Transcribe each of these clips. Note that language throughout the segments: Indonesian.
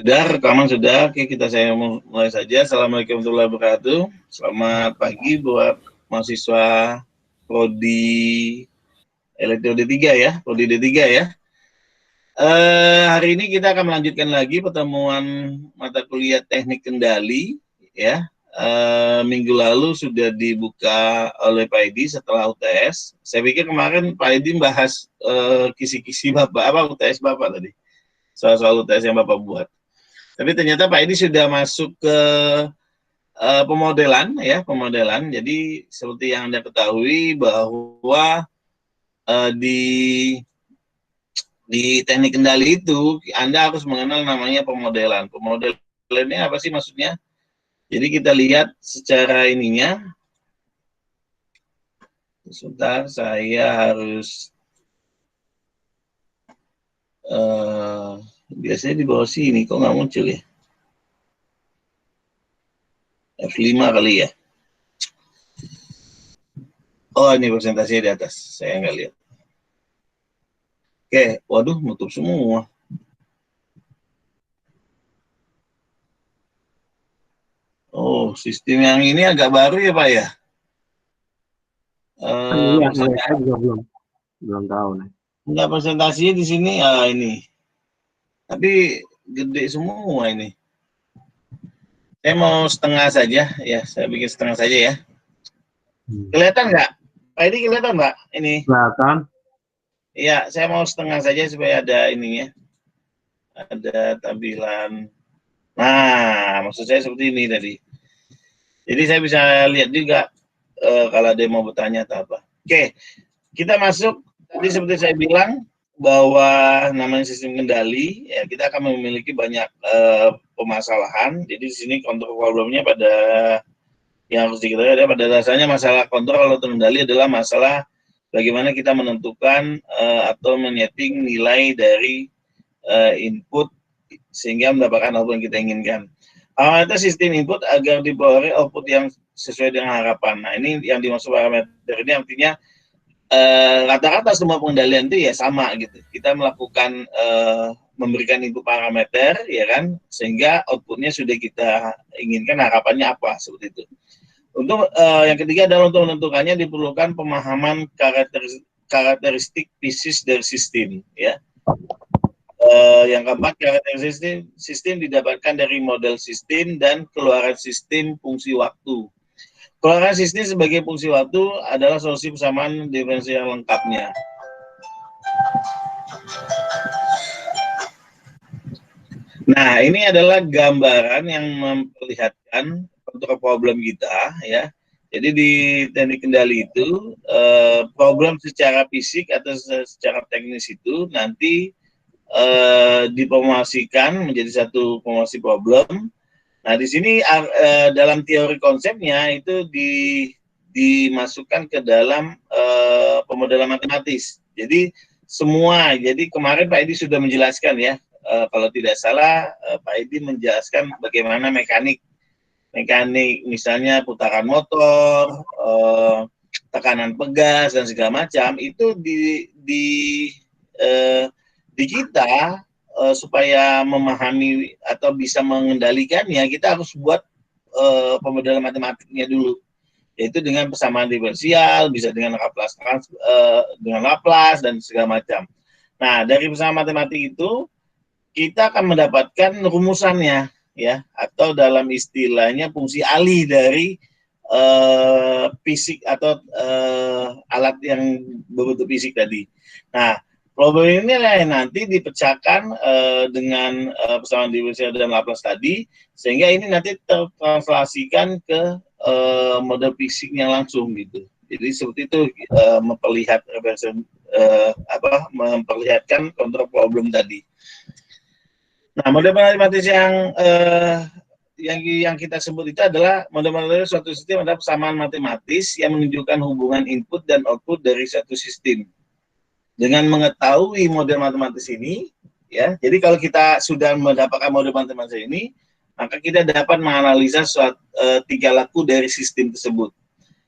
Sudah, rekaman sudah. Oke, saya mulai saja. Assalamualaikum warahmatullahi wabarakatuh. Selamat pagi buat mahasiswa Prodi Elektro D3 ya, Prodi D3 ya. Hari ini kita akan melanjutkan lagi pertemuan mata kuliah teknik kendali ya. Minggu lalu sudah dibuka oleh Pak Edi setelah UTS. Saya pikir kemarin Pak Edi bahas kisi-kisi Bapak, apa UTS Bapak tadi? Soal-soal UTS yang Bapak buat. Tapi ternyata Pak Edi sudah masuk ke pemodelan ya, pemodelan. Jadi seperti yang Anda ketahui bahwa di teknik kendali itu Anda harus mengenal namanya pemodelan. Pemodelannya apa sih maksudnya? Jadi kita lihat secara ininya. Sebentar, saya harus biasanya di bawah sini, kok nggak muncul ya? F5 kali ya? Oh, ini presentasinya di atas, saya nggak lihat. Oke, waduh, nutup semua. Oh, sistem yang ini agak baru ya, Pak ya? Iya, saya juga belum tahu nih. Enggak, presentasinya di sini, ini. Tapi gede semua ini. Saya mau setengah saja, ya. Saya bikin setengah saja ya. Kelihatan nggak? Pak ini kelihatan nggak? Ini. Kelihatan. Iya, saya mau setengah saja supaya ada ininya. Ada tampilan. Nah, maksud saya seperti ini tadi. Jadi saya bisa lihat juga kalau ada yang mau bertanya atau apa. Oke, kita masuk. Tadi seperti saya bilang bahwa namanya sistem kendali, ya kita akan memiliki banyak permasalahan. Jadi di sini kontrol problemnya pada yang harus diketahui adalah pada dasarnya masalah kontrol atau kendali adalah masalah bagaimana kita menentukan atau menyeting nilai dari input sehingga mendapatkan output yang kita inginkan. Itu sistem input agar diperoleh output yang sesuai dengan harapan. Nah, ini yang dimaksud parameter ini artinya rata-rata semua pengendalian itu ya sama gitu. Kita melakukan memberikan input parameter ya kan, sehingga outputnya sudah kita inginkan harapannya apa seperti itu. Untuk yang ketiga adalah untuk menentukannya diperlukan pemahaman karakteristik pieces dari sistem ya. Yang keempat, karakteristik sistem didapatkan dari model sistem dan keluaran sistem fungsi waktu. Keluaran sistem sebagai fungsi waktu adalah solusi persamaan diferensial lengkapnya. Nah, ini adalah gambaran yang memperlihatkan kontrol problem kita, ya. Jadi di teknik kendali itu, problem secara fisik atau secara teknis itu nanti dipromosikan menjadi satu promosi problem. Nah, di sini dalam teori konsepnya itu dimasukkan ke dalam pemodelan matematis. Jadi jadi kemarin Pak Edi sudah menjelaskan ya, kalau tidak salah Pak Edi menjelaskan bagaimana mekanik misalnya putaran motor, tekanan pegas dan segala macam itu di kita supaya memahami atau bisa mengendalikannya, kita harus buat pemodelan matematiknya dulu, yaitu dengan persamaan diferensial, bisa dengan Laplace dan segala macam. Nah, dari persamaan matematik itu kita akan mendapatkan rumusannya, ya, atau dalam istilahnya fungsi alih dari fisik atau alat yang berbentuk fisik tadi. Nah, problem ini nanti dipecahkan dengan persamaan diferensial dan Laplace tadi, sehingga ini nanti tertranslasikan ke model fisiknya langsung gitu. Jadi seperti itu memperlihatkan kontrol problem tadi. Nah, model matematis yang kita sebut itu adalah model matematis suatu sistem adalah persamaan matematis yang menunjukkan hubungan input dan output dari suatu sistem. Dengan mengetahui model matematis ini, ya, jadi kalau kita sudah mendapatkan model matematis ini, maka kita dapat menganalisa tingkah laku dari sistem tersebut.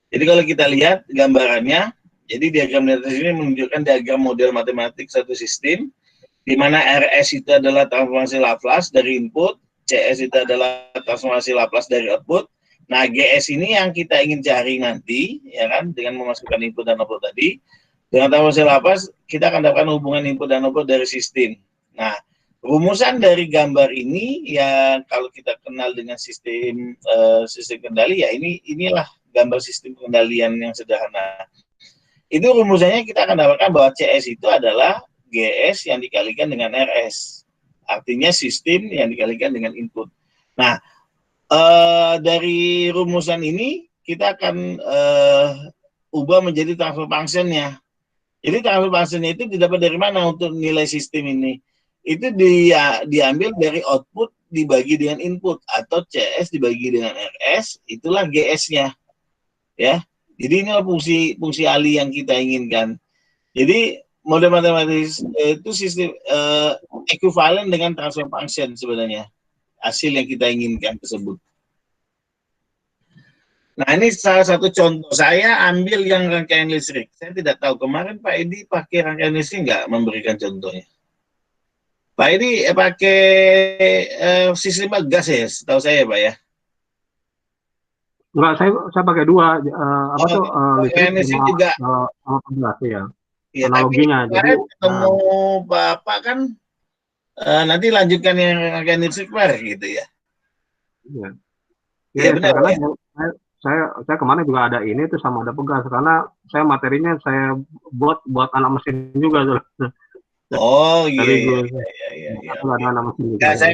Jadi kalau kita lihat gambarannya, jadi diagram di atas ini menunjukkan diagram model matematik satu sistem, di mana RS itu adalah transformasi Laplace dari input, CS itu adalah transformasi Laplace dari output. Nah, GS ini yang kita ingin cari nanti, ya kan, dengan memasukkan input dan output tadi. Dengan transformasi Laplace, kita akan dapatkan hubungan input dan output dari sistem. Nah, rumusan dari gambar ini, ya kalau kita kenal dengan sistem kendali, ya inilah gambar sistem pengendalian yang sederhana. Itu rumusannya kita akan dapatkan bahwa CS itu adalah GS yang dikalikan dengan RS. Artinya sistem yang dikalikan dengan input. Nah, dari rumusan ini kita akan ubah menjadi transfer function-nya. Jadi transfer function-nya itu didapat dari mana untuk nilai sistem ini? Itu diambil dari output dibagi dengan input, atau CS dibagi dengan RS, itulah GS-nya. Ya. Jadi inilah fungsi Ali yang kita inginkan. Jadi model matematis itu sistem ekuivalen dengan transfer function sebenarnya, hasil yang kita inginkan tersebut. Nah, ini salah satu contoh. Saya ambil yang rangkaian listrik. Saya tidak tahu, kemarin Pak Edi pakai rangkaian listrik nggak memberikan contohnya? Pak Edi pakai sistem gas ya, setahu saya Pak ya? Enggak, saya pakai dua, rangkaian listrik juga. Gas ya. Ya, analoginya. Tapi jadi ketemu Bapak kan nanti lanjutkan yang rangkaian listrik Pak, gitu ya? Iya. Ya, benar, karena ya? Saya kemarin juga ada ini tuh sama ada pegas, karena saya materinya saya buat anak mesin juga tuh. Oh iya. Ada anak mesin juga. Ya,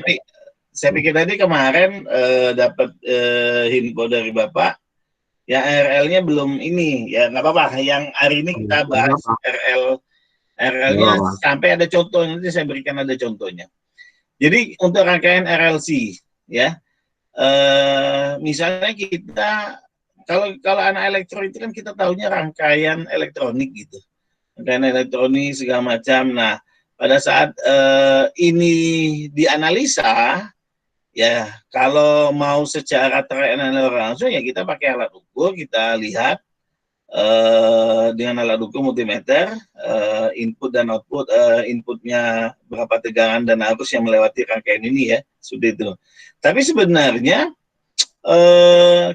saya pikir tadi kemarin dapat info dari Bapak, ya RL-nya belum ini, ya nggak apa-apa. Yang hari ini kita bahas RL-nya sampai ada contohnya, nanti saya berikan ada contohnya. Jadi untuk rangkaian RLC, ya. Misalnya kita kalau anak elektro itu kan kita tahunya rangkaian elektronik gitu, rangkaian elektronik segala macam. Nah, pada saat ini dianalisa, ya kalau mau secara teranalisa langsung ya kita pakai alat ukur, kita lihat dengan alat ukur multimeter input dan output, inputnya berapa tegangan dan arus yang melewati rangkaian ini ya, sudah itu. Tapi sebenarnya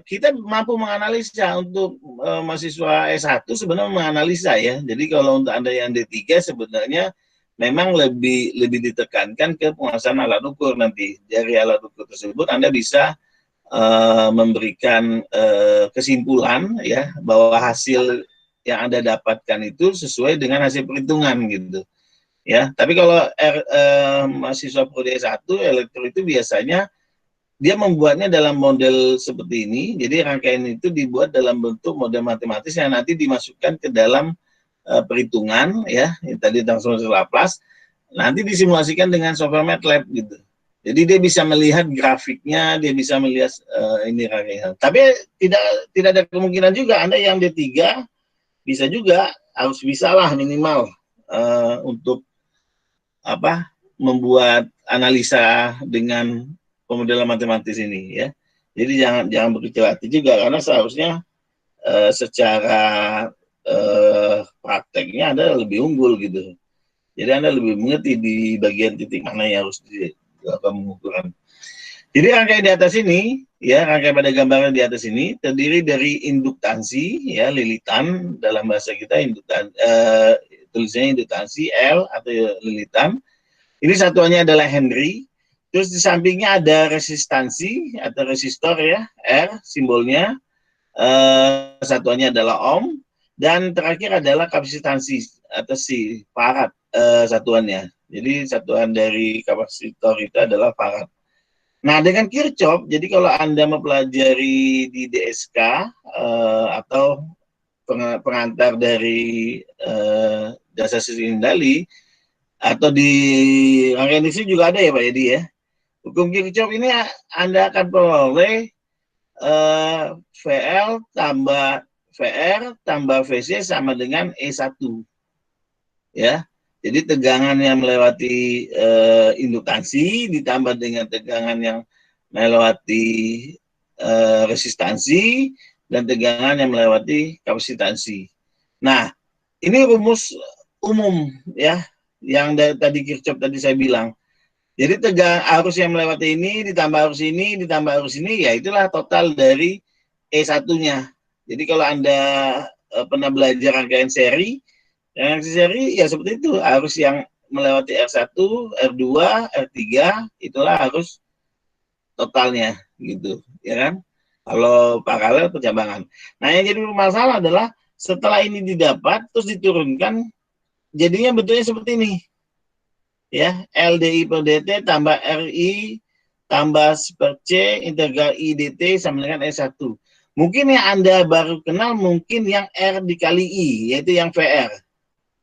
kita mampu menganalisa untuk mahasiswa S1 sebenarnya menganalisa ya. Jadi kalau untuk Anda yang D3 sebenarnya memang lebih ditekankan ke penguasaan alat ukur nanti. Dari alat ukur tersebut Anda bisa memberikan kesimpulan ya bahwa hasil yang Anda dapatkan itu sesuai dengan hasil perhitungan gitu. Ya, tapi kalau mahasiswa prodi S1 elektro itu biasanya dia membuatnya dalam model seperti ini. Jadi rangkaian itu dibuat dalam bentuk model matematis yang nanti dimasukkan ke dalam perhitungan ya, yang tadi transformasi Laplace, nanti disimulasikan dengan software MATLAB gitu. Jadi dia bisa melihat grafiknya, dia bisa melihat ini rangkaian. Tapi tidak ada kemungkinan juga Anda yang D3 bisa juga, harus bisa lah minimal untuk membuat analisa dengan pemodelan matematis ini ya. Jadi jangan berkecil hati juga, karena seharusnya secara prakteknya Anda lebih unggul gitu. Jadi Anda lebih mengerti di bagian titik mana yang harus dilakukan pengukuran. Jadi rangkaian di atas ini, ya rangkaian pada gambaran di atas ini terdiri dari induktansi, ya lilitan dalam bahasa kita tulisannya induktansi L atau lilitan. Ini satuannya adalah Henry. Terus di sampingnya ada resistansi atau resistor ya, R simbolnya. Satuannya adalah ohm. Dan terakhir adalah kapasitansi atau C, farad satuannya. Jadi satuan dari kapasitor itu adalah farad. Nah, dengan Kirchhoff, jadi kalau Anda mempelajari di DSK atau pengantar dari dasar sistem kendali, atau di rangkaian listrik juga ada ya Pak Edi ya. Hukum Kirchhoff ini Anda akan peroleh VL tambah VR tambah VC sama dengan E1. Ya. Jadi tegangan yang melewati induktansi ditambah dengan tegangan yang melewati resistansi dan tegangan yang melewati kapasitansi. Nah, ini rumus umum ya. yang tadi Kirchhoff tadi saya bilang. Jadi arus yang melewati ini ditambah arus ini ditambah arus ini, ya itulah total dari E1-nya. Jadi kalau Anda pernah belajar rangkaian seri, ya seperti itu, arus yang melewati R1, R2, R3, itulah arus totalnya, gitu, ya kan? Kalau paralel pencabangan. Nah, yang jadi masalah adalah setelah ini didapat, terus diturunkan, jadinya bentuknya seperti ini. Ya, LDI per DT tambah RI tambah per C integral I DT sama dengan S1. Mungkin yang Anda baru kenal mungkin yang R dikali I, yaitu yang VR.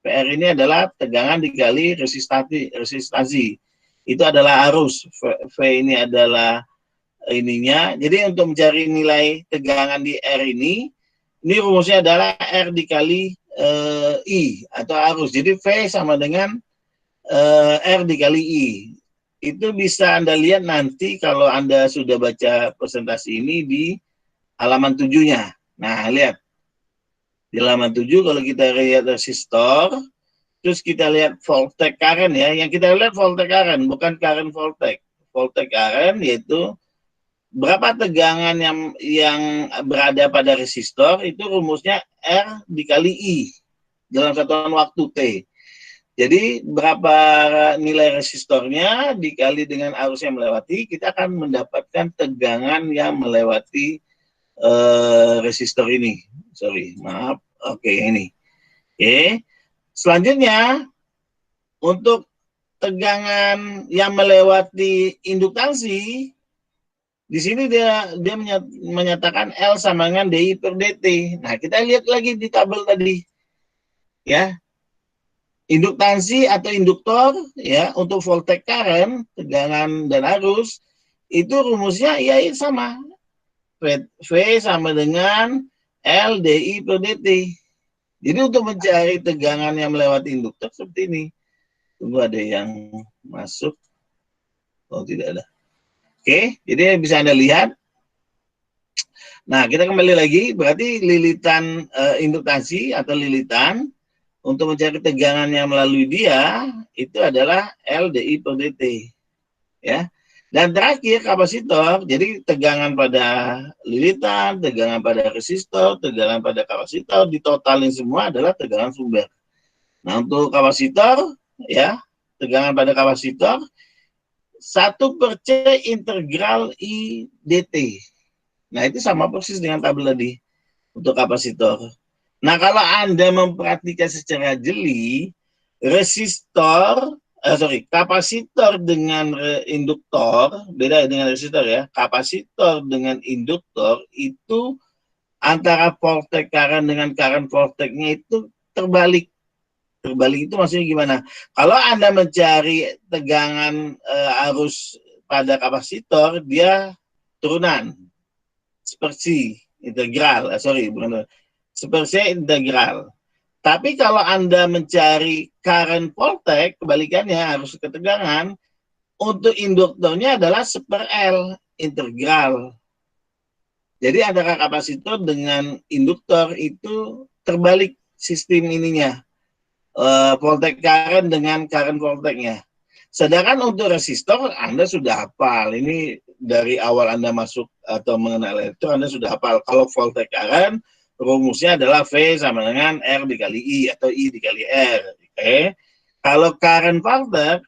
VR ini adalah tegangan dikali resistansi. Itu adalah arus. V ini adalah ininya. Jadi untuk mencari nilai tegangan di R ini rumusnya adalah R dikali I atau arus. Jadi V sama dengan R dikali I. Itu bisa Anda lihat nanti kalau Anda sudah baca presentasi ini di halaman 7-nya. Nah, lihat. Di halaman 7 kalau kita lihat resistor, terus kita lihat voltage current ya. Yang kita lihat voltage current, bukan current voltage. Voltage current yaitu berapa tegangan yang berada pada resistor, itu rumusnya R dikali I dalam satuan waktu T. Jadi berapa nilai resistornya dikali dengan arus yang melewati, kita akan mendapatkan tegangan yang melewati resistor ini. Sorry, maaf. Oke, ini. Oke. Selanjutnya, untuk tegangan yang melewati induktansi, di sini dia menyatakan L sama dengan DI per DT. Nah, kita lihat lagi di tabel tadi. Ya, induktansi atau induktor ya untuk voltage current, tegangan dan arus itu rumusnya ya sama. V sama dengan L DI per DT. Jadi untuk mencari tegangan yang melewati induktor seperti ini. Tunggu ada yang masuk. Oh, tidak ada. Oke, jadi bisa Anda lihat. Nah, kita kembali lagi, berarti lilitan induktansi atau lilitan untuk mencari tegangan yang melalui dia itu adalah LDI per DT, ya. Dan terakhir kapasitor, jadi tegangan pada lilitan, tegangan pada resistor, tegangan pada kapasitor, ditotalin semua adalah tegangan sumber. Nah, untuk kapasitor, ya, tegangan pada kapasitor 1 per C integral I DT. Nah, itu sama persis dengan tabel tadi untuk kapasitor. Nah, kalau Anda memperhatikan secara jeli, kapasitor dengan induktor, beda dengan resistor ya. Kapasitor dengan induktor itu antara voltage current dengan current voltage-nya itu terbalik. Terbalik itu maksudnya gimana? Kalau Anda mencari tegangan arus pada kapasitor, dia turunan. Seperti integral, seperti integral. Tapi kalau Anda mencari current voltage, kebalikannya arus ketegangan, untuk induktornya adalah seper L, integral. Jadi antara kapasitor dengan induktor itu terbalik sistem ininya. Voltage current dengan current voltage-nya. Sedangkan untuk resistor, Anda sudah hafal. Ini dari awal Anda masuk atau mengenal elektro, Anda sudah hafal. Kalau voltage current, rumusnya adalah V sama dengan R dikali I atau I dikali R. Oke. Kalau current voltage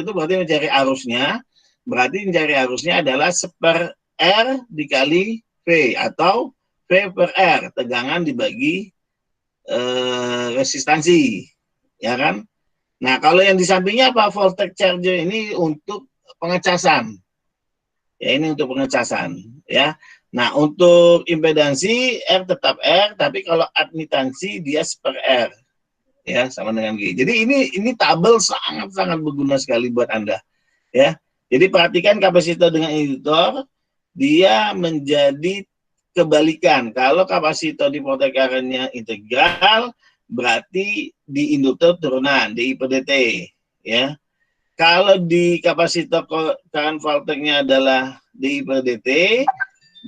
itu berarti mencari arusnya. Berarti mencari arusnya adalah seper R dikali V atau V per R. Tegangan dibagi resistansi. Ya kan? Nah, kalau yang di sampingnya apa? Voltage charger ini untuk pengecasan. Ya, ini untuk pengecasan, ya. Nah, untuk impedansi R tetap R, tapi kalau admitansi dia seper R. Ya, sama dengan G. Jadi ini tabel sangat-sangat berguna sekali buat Anda, ya. Jadi perhatikan kapasitor dengan induktor, dia menjadi kebalikan. Kalau kapasitor di voltage current-nya integral, berarti di induktor turunan, DI per DT, ya. Kalau di kapasitor current voltage-nya adalah DI per DT,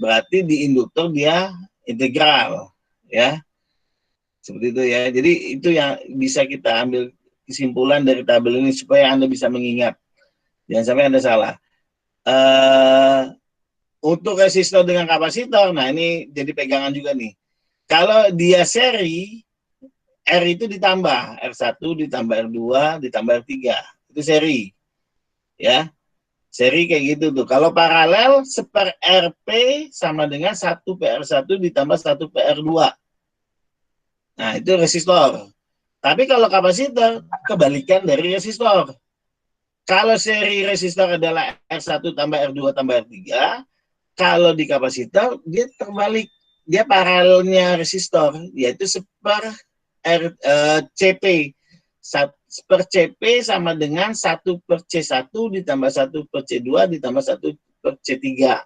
berarti di induktor dia integral, ya. Seperti itu ya. Jadi itu yang bisa kita ambil kesimpulan dari tabel ini supaya Anda bisa mengingat. Jangan sampai Anda salah. Untuk resistor dengan kapasitor, nah ini jadi pegangan juga nih. Kalau dia seri, R itu ditambah, R1 ditambah R2 ditambah R3. Itu seri. Ya. Seri kayak gitu tuh. Kalau paralel, 1/RP sama dengan 1/PR1 ditambah 1/PR2. Nah, itu resistor. Tapi kalau kapasitor, kebalikan dari resistor. Kalau seri resistor adalah R1 tambah R2 tambah R3, kalau di kapasitor, dia terbalik. Dia paralelnya resistor, yaitu CP. 1/CP sama dengan 1/C1 ditambah 1/C2 ditambah 1/C3.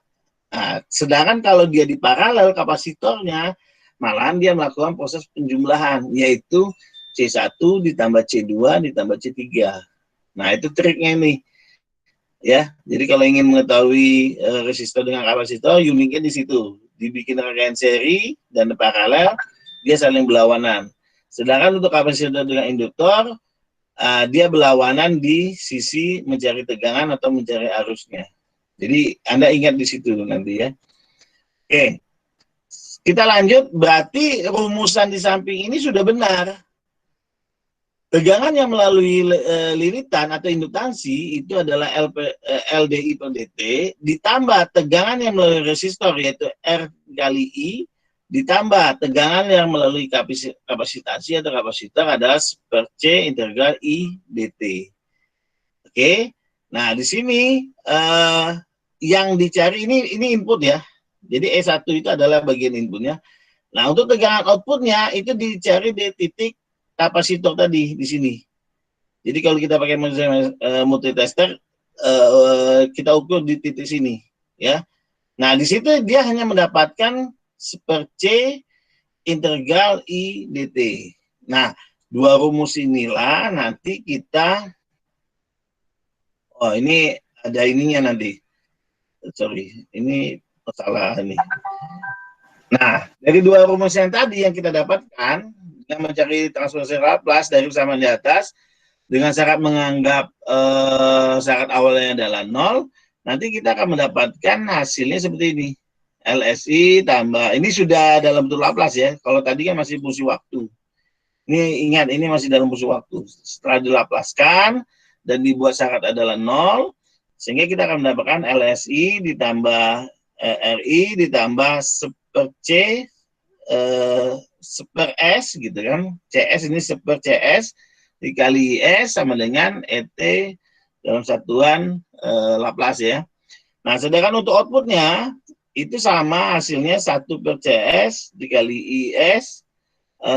Nah, sedangkan kalau dia di paralel kapasitornya, malahan dia melakukan proses penjumlahan, yaitu C1 ditambah C2 ditambah C3. Nah, itu triknya ini. Ya, jadi kalau ingin mengetahui resistor dengan kapasitor, uniknya di situ. Dibikin rangkaian seri dan paralel, dia saling berlawanan. Sedangkan untuk kapasitor dengan induktor, dia berlawanan di sisi mencari tegangan atau mencari arusnya. Jadi Anda ingat di situ nanti ya. Oke, kita lanjut. Berarti rumusan di samping ini sudah benar. Tegangan yang melalui liritan atau induktansi itu adalah LDI per dt ditambah tegangan yang melalui resistor yaitu R kali I ditambah tegangan yang melalui kapasitasi atau kapasitor adalah per C integral I dt. Oke. Nah, di sini yang dicari ini input ya. Jadi E1 itu adalah bagian inputnya. Nah, untuk tegangan outputnya itu dicari di titik kapasitor tadi di sini. Jadi kalau kita pakai multitester, kita ukur di titik sini, ya. Nah di situ dia hanya mendapatkan per C integral I dt. Nah dua rumus inilah nanti kita, oh ini ada ininya nanti, sorry, ini masalah ini. Nah dari dua rumus yang tadi yang kita dapatkan, dengan mencari transformasi Laplace dari persamaan di atas dengan syarat menganggap syarat awalnya adalah 0, nanti kita akan mendapatkan hasilnya seperti ini. LSI tambah, ini sudah dalam bentuk Laplace ya, kalau tadi kan masih fungsi waktu. Ini ingat, ini masih dalam fungsi waktu. Setelah dilaplaskan dan dibuat syarat adalah 0, sehingga kita akan mendapatkan LSI ditambah RI ditambah per C per S gitu kan, CS ini per CS dikali IS sama dengan ET dalam satuan Laplace ya. Nah sedangkan untuk outputnya itu sama hasilnya 1 per CS dikali IS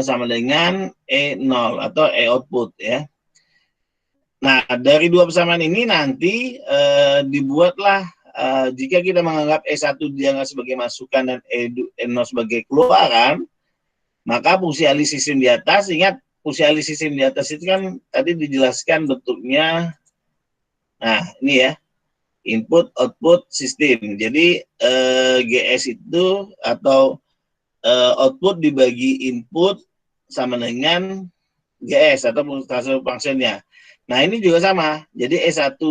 sama dengan E0 atau E output ya. Nah dari dua persamaan ini nanti dibuatlah jika kita menganggap E1 dianggap sebagai masukan dan E0 sebagai keluaran, maka fungsi alih sistem di atas, ingat fungsi alih sistem di atas itu kan tadi dijelaskan bentuknya, nah ini ya, input output sistem. Jadi GS itu atau output dibagi input sama dengan GS atau transfer functionnya. Nah ini juga sama, jadi E1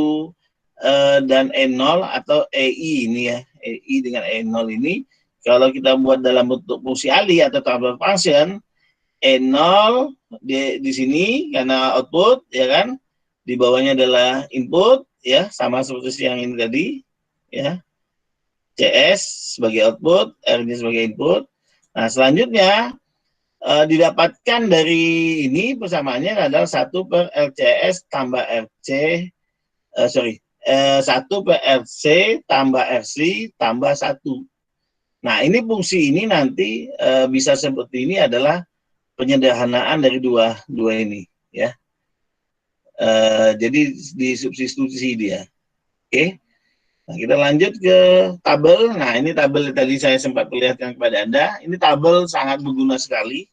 dan E0 atau EI ini ya, EI dengan E0 ini kalau kita buat dalam bentuk fungsi alih atau transfer function, E0 di sini karena output ya kan, di bawahnya adalah input ya, sama seperti yang ini tadi ya, CS sebagai output, R-nya sebagai input. Nah selanjutnya didapatkan dari ini persamaannya adalah 1 per LCS tambah RC, 1 per RC tambah RC tambah 1. Nah ini fungsi ini nanti bisa seperti ini adalah penyederhanaan dari dua ini ya. Jadi disubstitusi dia. Oke. Nah, kita lanjut ke tabel. Nah, ini tabel tadi saya sempat perlihatkan kepada Anda. Ini tabel sangat berguna sekali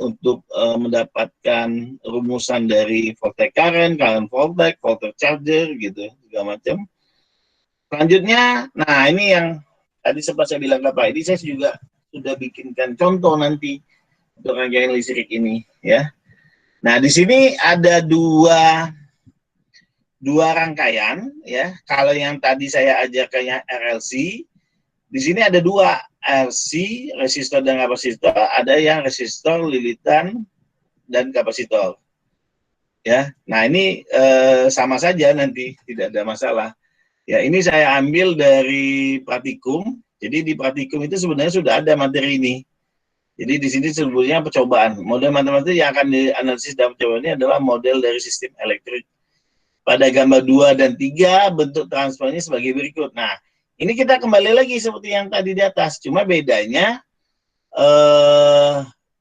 untuk mendapatkan rumusan dari voltage current voltage, voltage charger gitu, segala macam. Selanjutnya, nah ini yang tadi sempat saya bilang Pak, ini saya juga sudah bikinkan contoh nanti untuk rangkaian listrik ini ya. Nah, di sini ada dua rangkaian ya. Kalau yang tadi saya ajarkannya RLC, di sini ada dua, RC, resistor dan kapasitor, ada yang resistor, lilitan, dan kapasitor. Ya, nah ini sama saja nanti, tidak ada masalah. Ya, ini saya ambil dari praktikum. Jadi di praktikum itu sebenarnya sudah ada materi ini. Jadi di sini sebetulnya percobaan. Model matematik yang akan dianalisis dalam percobaan ini adalah model dari sistem elektrik. Pada gambar 2 dan 3 bentuk transfernya sebagai berikut. Nah, ini kita kembali lagi seperti yang tadi di atas. Cuma bedanya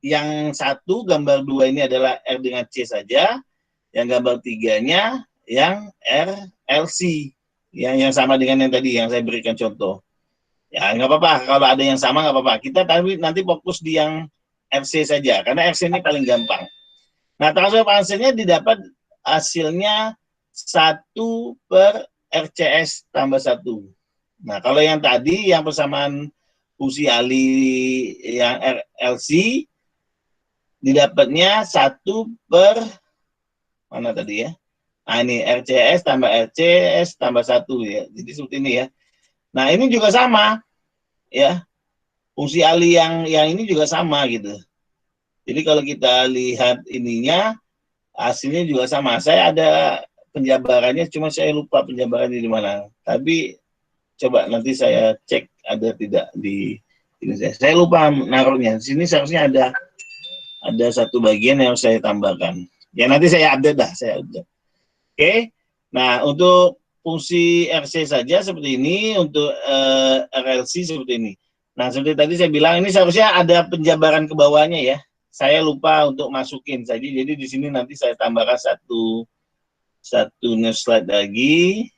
yang satu gambar 2 ini adalah R dengan C saja. Yang gambar 3-nya yang RLC. Yang sama dengan yang tadi yang saya berikan contoh. Ya, nggak apa-apa. Kalau ada yang sama, nggak apa-apa. Kita nanti fokus di yang RC saja. Karena RC ini paling gampang. Nah, transfer hasilnya didapat hasilnya 1/RCS tambah 1. Nah, kalau yang tadi, yang persamaan fungsi Ali yang RLC, didapatnya 1 per, mana tadi ya? Nah, ini RCS tambah RCS tambah 1 ya. Jadi seperti ini ya. Nah, ini juga sama ya. Fungsi Ali yang ini juga sama gitu. Jadi kalau kita lihat ininya, hasilnya juga sama. Saya ada penjabarannya, cuma saya lupa penjabarannya di mana. Tapi coba nanti saya cek ada tidak di ini. Saya lupa naruhnya. Di sini seharusnya ada satu bagian yang saya tambahkan. Ya nanti saya update dah, saya update. Oke. Nah, untuk fungsi RC saja seperti ini, untuk RLC seperti ini. Nah, seperti tadi saya bilang, ini seharusnya ada penjabaran ke bawahnya ya. Saya lupa untuk masukin saja. Jadi di sini nanti saya tambahkan satu slide lagi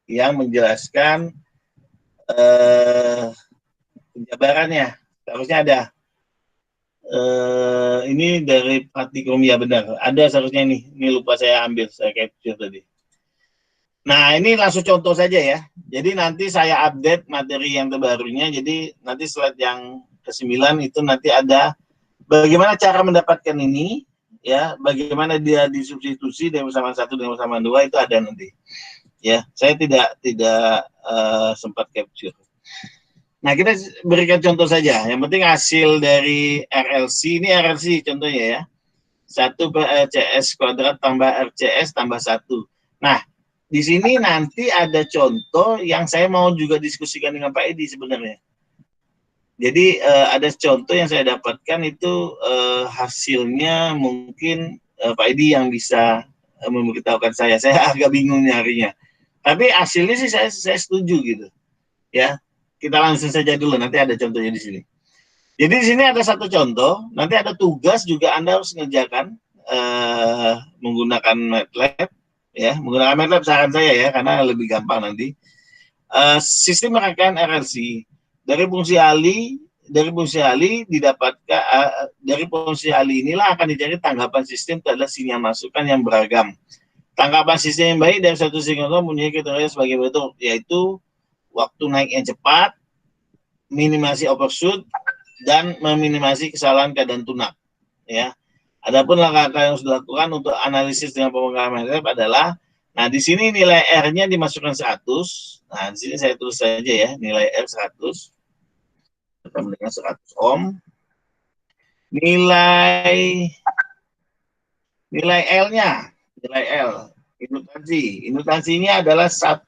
yang menjelaskan penjabarannya. Seharusnya ada. Ini dari praktikum, ya benar. Ada seharusnya ini lupa saya ambil, saya capture tadi. Nah, ini langsung contoh saja ya. Jadi nanti saya update materi yang terbarunya. Jadi nanti slide yang ke-9 itu nanti ada bagaimana cara mendapatkan ini, ya, bagaimana dia disubstitusi dari persamaan 1 dengan persamaan 2 itu ada nanti. Ya, saya tidak sempat capture. Nah, kita berikan contoh saja. Yang penting hasil dari RLC, ini RLC contohnya ya. 1 per RCS kuadrat tambah RCS tambah 1. Nah, di sini nanti ada contoh yang saya mau juga diskusikan dengan Pak Edi sebenarnya. Jadi ada contoh yang saya dapatkan itu hasilnya mungkin Pak Edi yang bisa memberitahukan saya. Saya agak bingung nyarinya. Tapi hasilnya sih saya setuju gitu. Ya, kita langsung saja dulu. Nanti ada contohnya di sini. Jadi di sini ada satu contoh. Nanti ada tugas juga Anda harus mengerjakan menggunakan MATLAB. Ya, menggunakan MATLAB saran saya ya, karena lebih gampang nanti. Sistem rangkaian RLC dari fungsi Ali didapatkan dari fungsi Ali inilah akan dicari tanggapan sistem terhadap sinyal masukan yang beragam. Tanggapan sistem yang baik dari satu sinyal mempunyai kriteria sebagai berikut, yaitu waktu naik yang cepat, minimasi overshoot, dan meminimasi kesalahan keadaan tune-up. Ya. Adapun langkah-langkah yang harus dilakukan untuk analisis dengan pemrograman MATLAB adalah, nah di sini nilai R-nya dimasukkan 100. Nah, di sini saya tulis saja ya, nilai R 100. Sama dengan 100 ohm. Nilai L-nya, nilai L, indutansinya adalah 1,25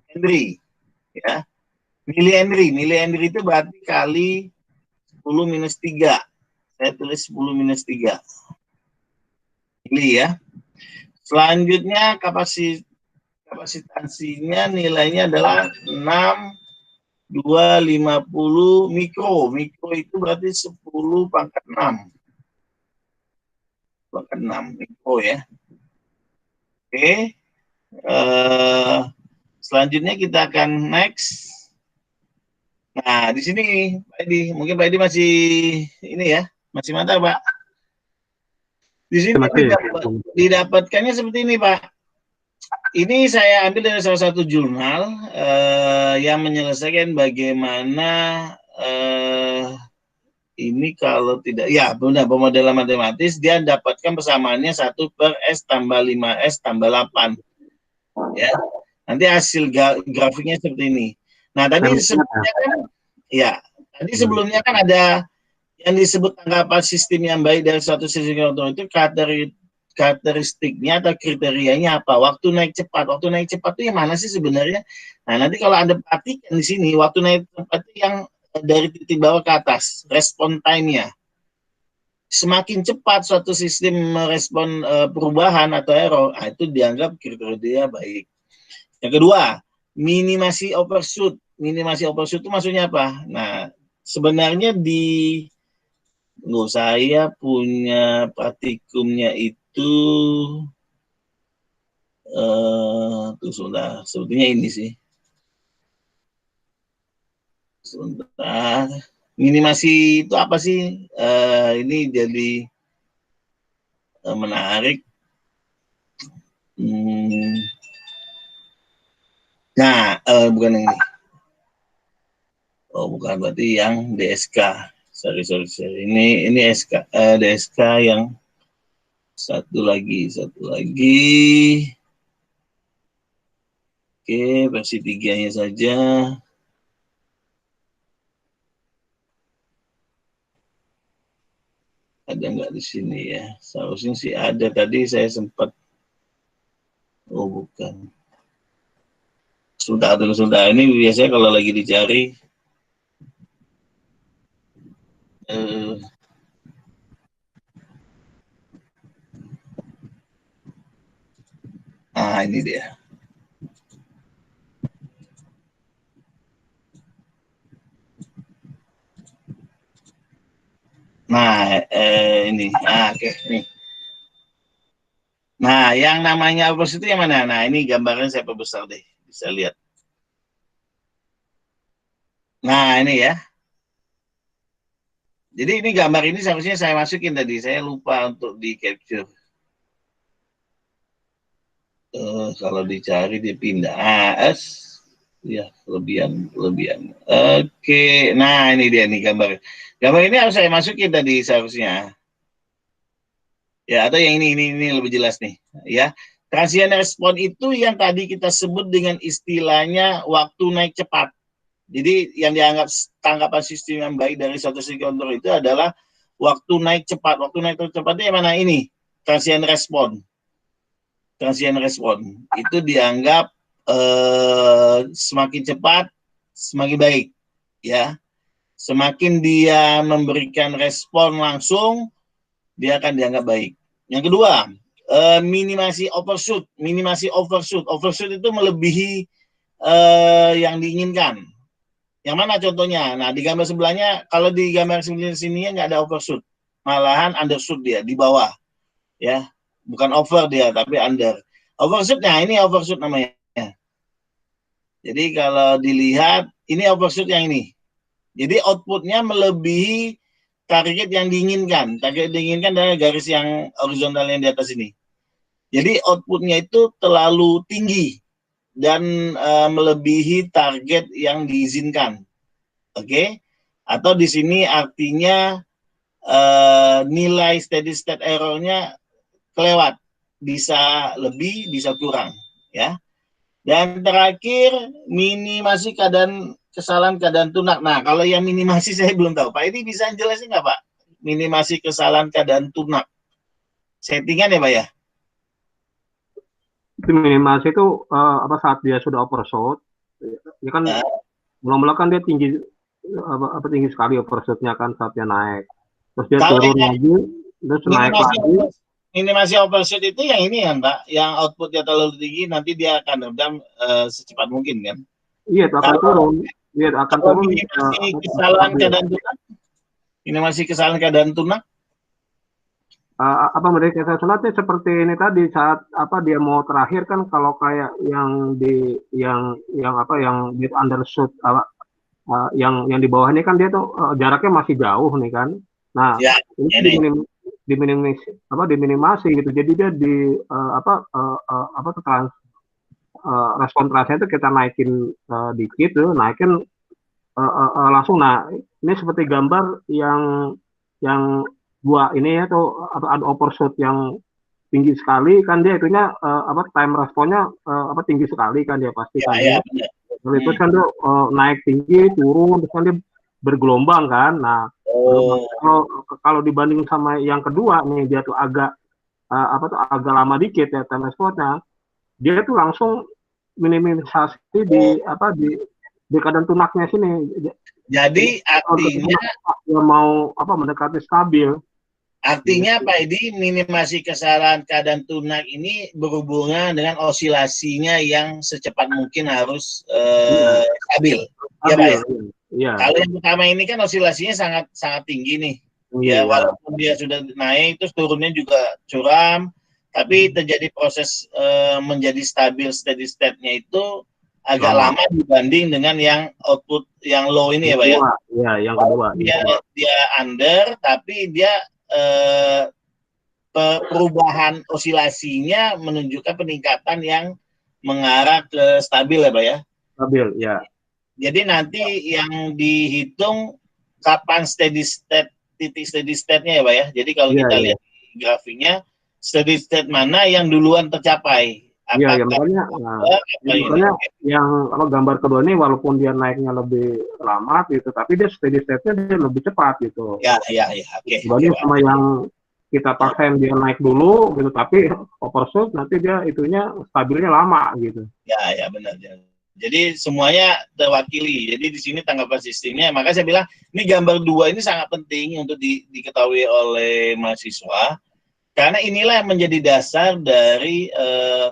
Henry. Ya. Mili Henry itu berarti kali 10 minus 3. Saya tulis 10 minus 3. Mili ya. Selanjutnya kapasitansinya nilainya adalah 6,250 mikro. Mikro itu berarti 10 pangkat 6. Pangkat 6 mikro ya. Oke. Selanjutnya kita akan next. Nah, di sini Pak Edi, mungkin Pak Edi masih ini ya, masih mantap Pak. Di sini didapatkannya seperti ini Pak. Ini saya ambil dari salah satu jurnal yang menyelesaikan bagaimana ini kalau tidak, ya benar, pemodelan matematis dia dapatkan persamaannya 1/S tambah 5S tambah 8. Ya, nanti hasil grafiknya seperti ini. Nah, tadi sebelumnya kan, ya, tadi sebelumnya kan ada yang disebut tanggapan sistem yang baik dari suatu sistem itu karakteristiknya atau kriterianya apa? Waktu naik cepat. Waktu naik cepat itu yang mana sih sebenarnya? Nah, nanti kalau Anda perhatikan di sini, waktu naik cepat itu yang dari titik bawah ke atas, respon time-nya. Semakin cepat suatu sistem merespon perubahan atau error, itu dianggap kriteria baik. Yang kedua, minimasi overshoot. Minimasi overshoot itu maksudnya apa? Nah, sebenarnya saya punya praktikumnya itu sudah sebetulnya ini sih. Sebentar. Minimasi itu apa sih? Ini jadi menarik. Nah, bukan yang ini. Oh, bukan, berarti yang DSK. Sorry. Ini SK, DSK yang satu lagi. Oke, versi 3-nya saja. Ada nggak di sini ya? Seharusnya sih ada. Tadi saya sempat. Oh, bukan. Sudah. Ini biasanya kalau lagi dicari. Ini dia. Nah, ini. Oke, nih. Nah, yang namanya overshoot itu yang mana? Nah, ini gambarnya saya perbesar deh. Bisa lihat. Nah, ini ya. Jadi ini gambar ini seharusnya saya masukin tadi. Saya lupa untuk di-capture. Kalau dicari dipindah. Ya, kelebihan. Oke. Nah, ini dia nih gambar. Gambar ini harus saya masukin tadi seharusnya. Ya, atau yang ini lebih jelas nih. Ya. Transient respon itu yang tadi kita sebut dengan istilahnya waktu naik cepat. Jadi yang dianggap tanggapan sistem yang baik dari suatu sistem kontrol itu adalah waktu naik cepat. Waktu naik cepat itu yang mana ini? Transient respon. Itu dianggap semakin cepat, semakin baik. Ya, semakin dia memberikan respon langsung, dia akan dianggap baik. Yang kedua, minimasi overshoot. Overshoot itu melebihi yang diinginkan. Yang mana contohnya? Nah, di gambar sebelahnya, kalau di gambar sini nggak ada overshoot, malahan undershoot dia di bawah, ya, bukan over dia tapi under. Overshoot, nah ini overshoot namanya. Jadi kalau dilihat, ini overshoot yang ini. Jadi outputnya melebihi target yang diinginkan. Target diinginkan adalah garis yang horizontal yang di atas ini. Jadi outputnya itu terlalu tinggi dan melebihi target yang diizinkan. Oke, atau di sini artinya nilai steady state error-nya kelewat, bisa lebih, bisa kurang, ya. Dan terakhir minimasi kesalahan keadaan tunak. Nah, kalau yang minimasi saya belum tahu. Pak, ini bisa jelasin nggak, Pak? Minimasi kesalahan keadaan tunak. Settingan ya, Pak ya? Itu minimasi itu saat dia sudah overshoot, ya kan mula-mula kan dia tinggi sekali overshootnya kan saat dia naik, terus dia turun lagi, terus naik lagi. Minimasi overshoot itu yang ini kan, Pak, yang outputnya terlalu tinggi, nanti dia akan redam secepat mungkin kan? Iya, itu akan turun. Iya, akan turun. Minimasi kesalahan keadaan tunak. Mereka sunatnya seperti ini tadi saat dia mau terakhir kan, kalau kayak yang di undershoot yang di bawah ini kan dia tuh jaraknya masih jauh nih kan. Nah, ya, ini diminimasi gitu. Jadi dia respon transnya itu kita naikin dikit tuh, naikin langsung. Nah, ini seperti gambar yang dua ini ya, tuh ada overshoot yang tinggi sekali kan, dia itunya time responnya tinggi sekali kan, dia pasti Ya, kan ya, ya. benar. Lalu itu kan dia naik tinggi, turun, terus kan dia bergelombang kan. Nah, Oh, kalau kalau dibanding sama yang kedua nih, dia tuh agak agak lama dikit ya time responnya. Dia tuh langsung minimalisasi oh. di keadaan tunaknya sini. Jadi Jadi kalau artinya dia mau mendekati stabil. Artinya Pak Edi, minimasi kesalahan keadaan tunak ini berhubungan dengan osilasinya yang secepat mungkin harus Iya, stabil. Ya Pak stabil. ya. Iya, Kalau yang pertama ini kan osilasinya sangat sangat tinggi nih. tinggi Ya ya. walaupun dia sudah naik, terus turunnya juga curam, tapi terjadi proses menjadi stabil steady state-nya itu agak Lama. lama dibanding dengan yang output yang low ini Yang ya Pak ya. kedua, iya, yang kedua. Walaupun dia under, tapi dia perubahan osilasinya menunjukkan peningkatan yang mengarah ke stabil ya Pak ya. Stabil, ya. Jadi nanti yang dihitung kapan steady state, titik steady state-nya ya Pak ya. Jadi kalau Iya, kita iya. lihat grafiknya, steady state mana yang duluan tercapai. Iya, ya Apakah makanya, apa ini? yang gambar kedua ini walaupun dia naiknya lebih lama gitu, tapi dia steady state-nya dia lebih cepat gitu. Ya, ya, ya. Oke, Dibanding Pak. sama yang kita paksain dia naik dulu gitu, tapi overshoot nanti dia itunya stabilnya lama gitu. Ya, ya benar. Jadi semuanya terwakili. Jadi di sini tanggapan sistemnya. Makanya saya bilang ini gambar dua ini sangat penting untuk diketahui oleh mahasiswa. Karena inilah yang menjadi dasar dari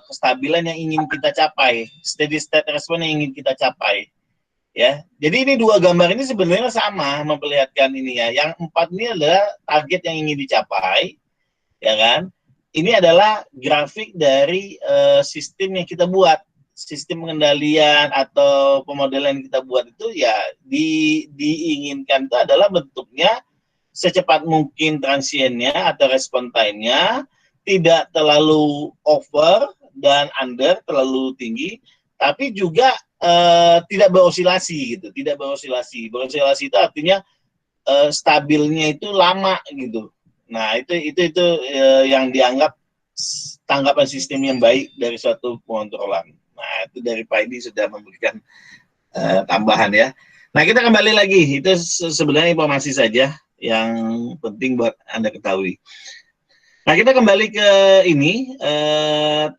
kestabilan yang ingin kita capai, steady state response yang ingin kita capai. Ya, jadi ini dua gambar ini sebenarnya sama memperlihatkan ini ya. Yang empat ini adalah target yang ingin dicapai, ya kan? Ini adalah grafik dari sistem yang kita buat, sistem pengendalian atau pemodelan yang kita buat itu ya diinginkan itu adalah bentuknya secepat mungkin transiennya atau respon time-nya tidak terlalu over dan under terlalu tinggi, tapi juga tidak berosilasi gitu, tidak berosilasi. Berosilasi itu artinya stabilnya itu lama gitu. Nah itu yang dianggap tanggapan sistem yang baik dari suatu pengontrolan. Nah itu dari Pak Edi sudah memberikan tambahan ya. Nah kita kembali lagi, itu sebenarnya informasi saja yang penting buat Anda ketahui. Nah kita kembali ke ini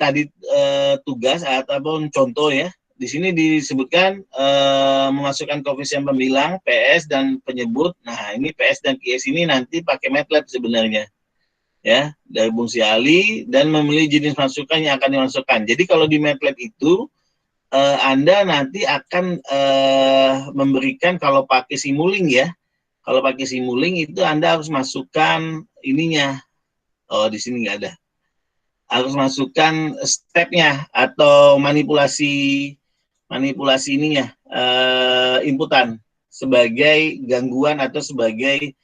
tadi tugas ataupun contoh ya. Di sini disebutkan memasukkan koefisien pembilang PS dan penyebut. Nah ini PS dan QS ini nanti pakai MATLAB sebenarnya ya dari Bung Ali dan memilih jenis masukan yang akan dimasukkan. Jadi kalau di MATLAB itu Anda nanti akan memberikan kalau pakai Simulink ya. Kalau pakai Simulink itu Anda harus masukkan ininya. Oh, di sini nggak ada. Harus masukkan stepnya atau manipulasi ininya, inputan sebagai gangguan atau sebagai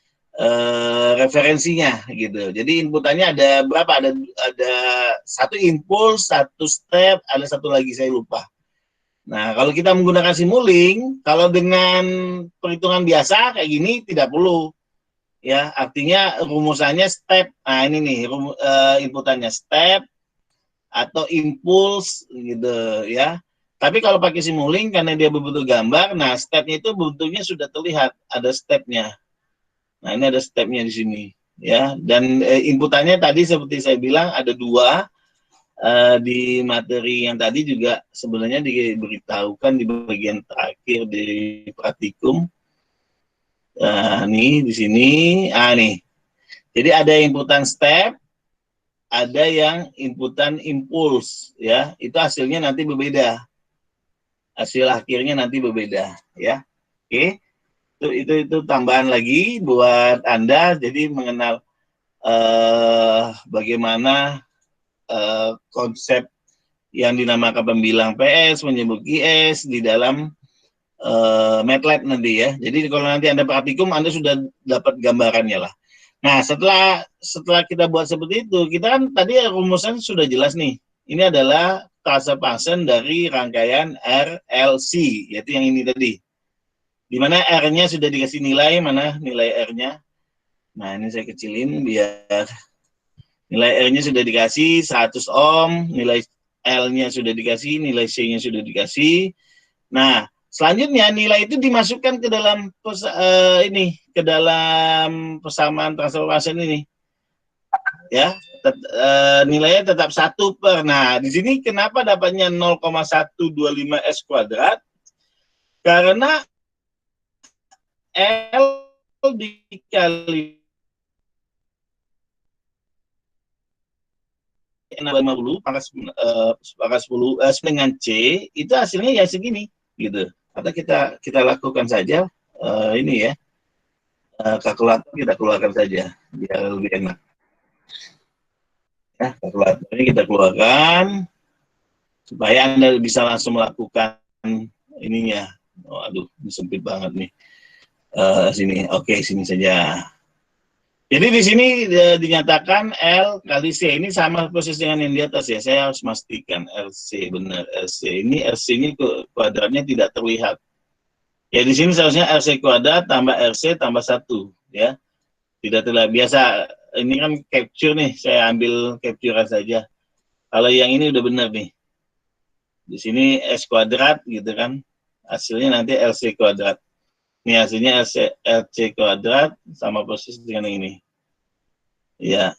referensinya gitu. Jadi inputannya ada berapa? Ada satu impuls, satu step, ada satu lagi saya lupa. Nah, kalau kita menggunakan Simulink, kalau dengan perhitungan biasa kayak gini tidak perlu. Ya, artinya rumusannya step. Nah, ini nih inputannya step atau impuls gitu ya. Tapi kalau pakai Simulink karena dia berbentuk gambar, nah stepnya itu bentuknya sudah terlihat, ada stepnya. Nah, ini ada stepnya di sini ya. Dan inputannya tadi seperti saya bilang ada dua. Di materi yang tadi juga sebenarnya diberitahukan di bagian terakhir di praktikum. Nih di sini, nih. Jadi ada inputan step, ada yang inputan impuls, ya. Itu hasilnya nanti berbeda. Hasil akhirnya nanti berbeda, ya. Oke. Itu tambahan lagi buat Anda. Jadi mengenal bagaimana konsep yang dinamakan pembilang PS, penyebut QS di dalam MATLAB nanti ya. Jadi kalau nanti Anda praktikum, Anda sudah dapat gambarannya lah. Nah, setelah kita buat seperti itu, kita kan tadi rumusan sudah jelas nih. Ini adalah transfer function dari rangkaian RLC, yaitu yang ini tadi. di mana R-nya sudah dikasih nilai, mana nilai R-nya. Nah, ini saya kecilin biar nilai R-nya sudah dikasih 100 ohm, nilai L-nya sudah dikasih, nilai C-nya sudah dikasih. Nah, selanjutnya nilai itu dimasukkan ke dalam ke dalam persamaan transfer function ini. Ya, nilainya tetap 1 per. Nah, di sini kenapa dapatnya 0,125 S kuadrat? Karena L dikali 50 pangkat 10 dengan C itu hasilnya ya segini gitu. Atau kita lakukan saja ini ya, kalkulator kita keluarkan saja biar lebih enak. Ya, kalkulator ini kita keluarkan supaya Anda bisa langsung melakukan ininya. Oh, aduh, ini sempit banget nih. Sini, oke, sini saja. Jadi di sini dinyatakan L kali C ini sama persis dengan yang di atas ya. Saya harus memastikan LC benar LC. Ini LC-nya kuadratnya tidak terlihat. Ya di sini seharusnya LC kuadrat tambah LC tambah 1 ya. Tidak terlihat. Biasa ini kan capture nih. Saya ambil capture saja. Kalau yang ini udah benar nih. Di sini S kuadrat gitu kan. Hasilnya nanti LC kuadrat. Ini hasilnya LC kuadrat sama persis dengan ini. Ya,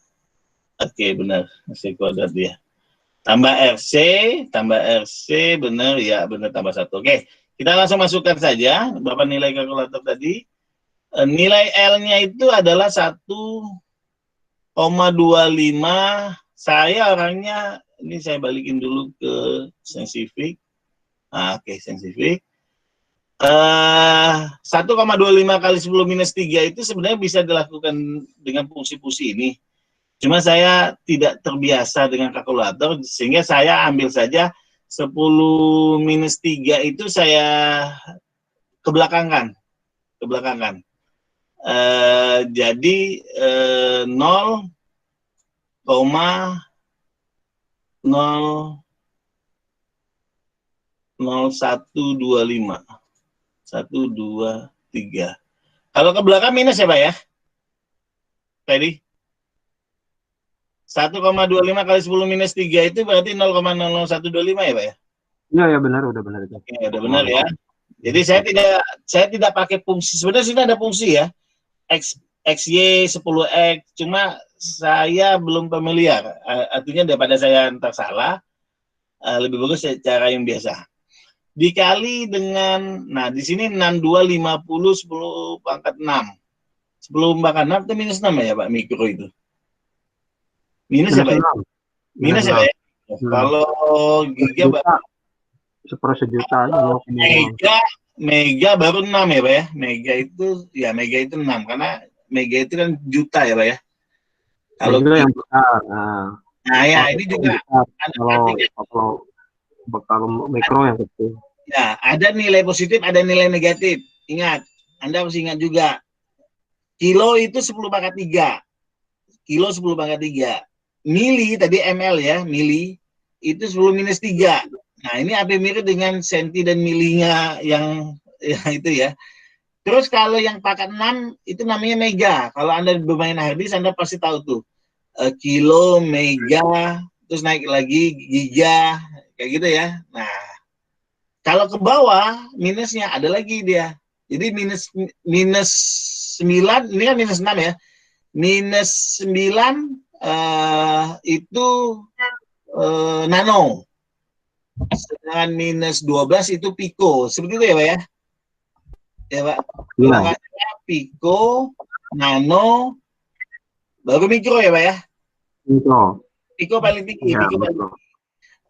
oke benar. LC kuadrat dia. Tambah RC benar ya, benar tambah 1. Oke, kita langsung masukkan saja berapa nilai kalkulator tadi. Nilai L-nya itu adalah 1,25. Saya orangnya, ini saya balikin dulu ke Scientific. Oke, Scientific. 1,25 kali 10 minus 3 itu sebenarnya bisa dilakukan dengan fungsi-fungsi ini. Cuma saya tidak terbiasa dengan kalkulator, sehingga saya ambil saja 10 minus 3 itu saya kebelakangkan. Jadi 0,0125. 1, 2, 3. Kalau ke belakang minus ya Pak ya? Tadi 1,25 kali 10 minus 3 itu berarti 0,00125 ya Pak ya? Iya ya benar, udah benar itu. Oke, udah benar ya. Jadi saya tidak pakai fungsi. Sebenarnya sini ada fungsi ya. XY 10X, cuma saya belum familiar. Artinya daripada saya entar salah, lebih bagus cara yang biasa. Dikali dengan, nah di sini 62, 50, 10 pangkat 6. 10 pangkat 6 itu minus 6 ya Pak, mikro itu. Minus ya Pak? Minus ya Pak ya? Kalau giga Pak? Sejuta. Mega baru 6 ya Pak ya? Mega itu 6. Karena mega itu kan juta ya Pak ya? Kalau yang besar. Nah ya, ini juga. Kalau mikro yang kecil. Ya, ada nilai positif, ada nilai negatif. Ingat, Anda harus ingat juga. Kilo itu 10 pangkat 3. Kilo 10 pangkat 3. Mili, tadi ml ya, mili, itu 10 minus 3. Nah, ini apa mirip dengan senti dan milinya yang itu ya. Terus kalau yang pangkat 6, itu namanya mega. Kalau Anda bermain harddisk, Anda pasti tahu tuh. Kilo, mega, terus naik lagi, giga, kayak gitu ya. Nah, kalau ke bawah minusnya ada lagi dia. Jadi minus 9, ini kan minus 6 ya. Minus 9 itu nano. Sedangkan minus 12 itu pico. Seperti itu ya Pak ya? Ya Pak. Ya. Pico, nano, baru mikro ya Pak ya? Mikro. Pico paling tinggi. Ya, paling tinggi.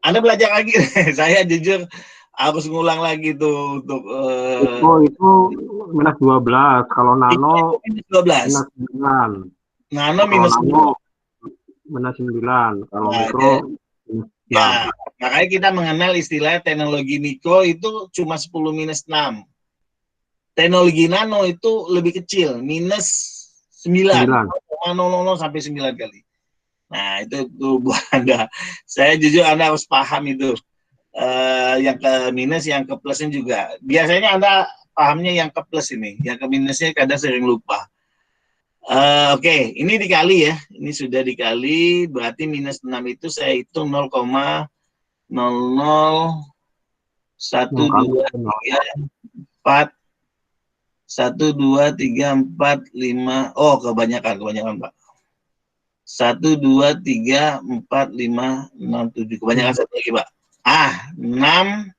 Anda belajar lagi. Saya jujur harus ngulang lagi tuh untuk itu minus 12. Kalau nano minus 12. Minus 9. Nano minus 9. Minus 9. Kalau mikro ya, makanya kita mengenal istilah teknologi mikro itu cuma 10 minus 6. Teknologi nano itu lebih kecil, minus 9. 0,00 sampai 9 kali. Nah, itu buat Anda. Saya jujur Anda harus paham itu. Yang ke minus, yang ke plusnya juga. Biasanya Anda pahamnya yang ke plus ini, yang ke minusnya kadang sering lupa. Oke, ini dikali ya, ini sudah dikali, berarti minus 6 itu saya hitung 0,00 1, 2, 3, 4, 1, 2, 3, 4, 5, oh kebanyakan Pak. 1, 2, 3, 4, 5, 6, 7, kebanyakan satu lagi Pak. 6,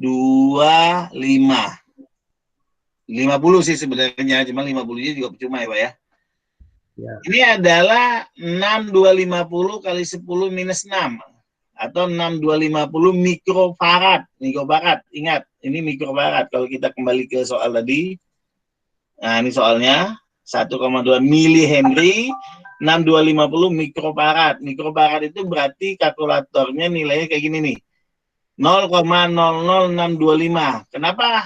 2, 5. 50 sih sebenarnya, cuma 50-nya juga percuma ya Pak ya. Ya. Ini adalah 6250 kali 10 minus 6 atau 6250 mikrofarad. Mikrofarad, ingat, ini mikrofarad. Kalau kita kembali ke soal tadi, nah ini soalnya 1,2 milihenry, 6250 mikrofarad. Mikrofarad itu berarti kalkulatornya nilainya kayak gini nih, 0,00625. Kenapa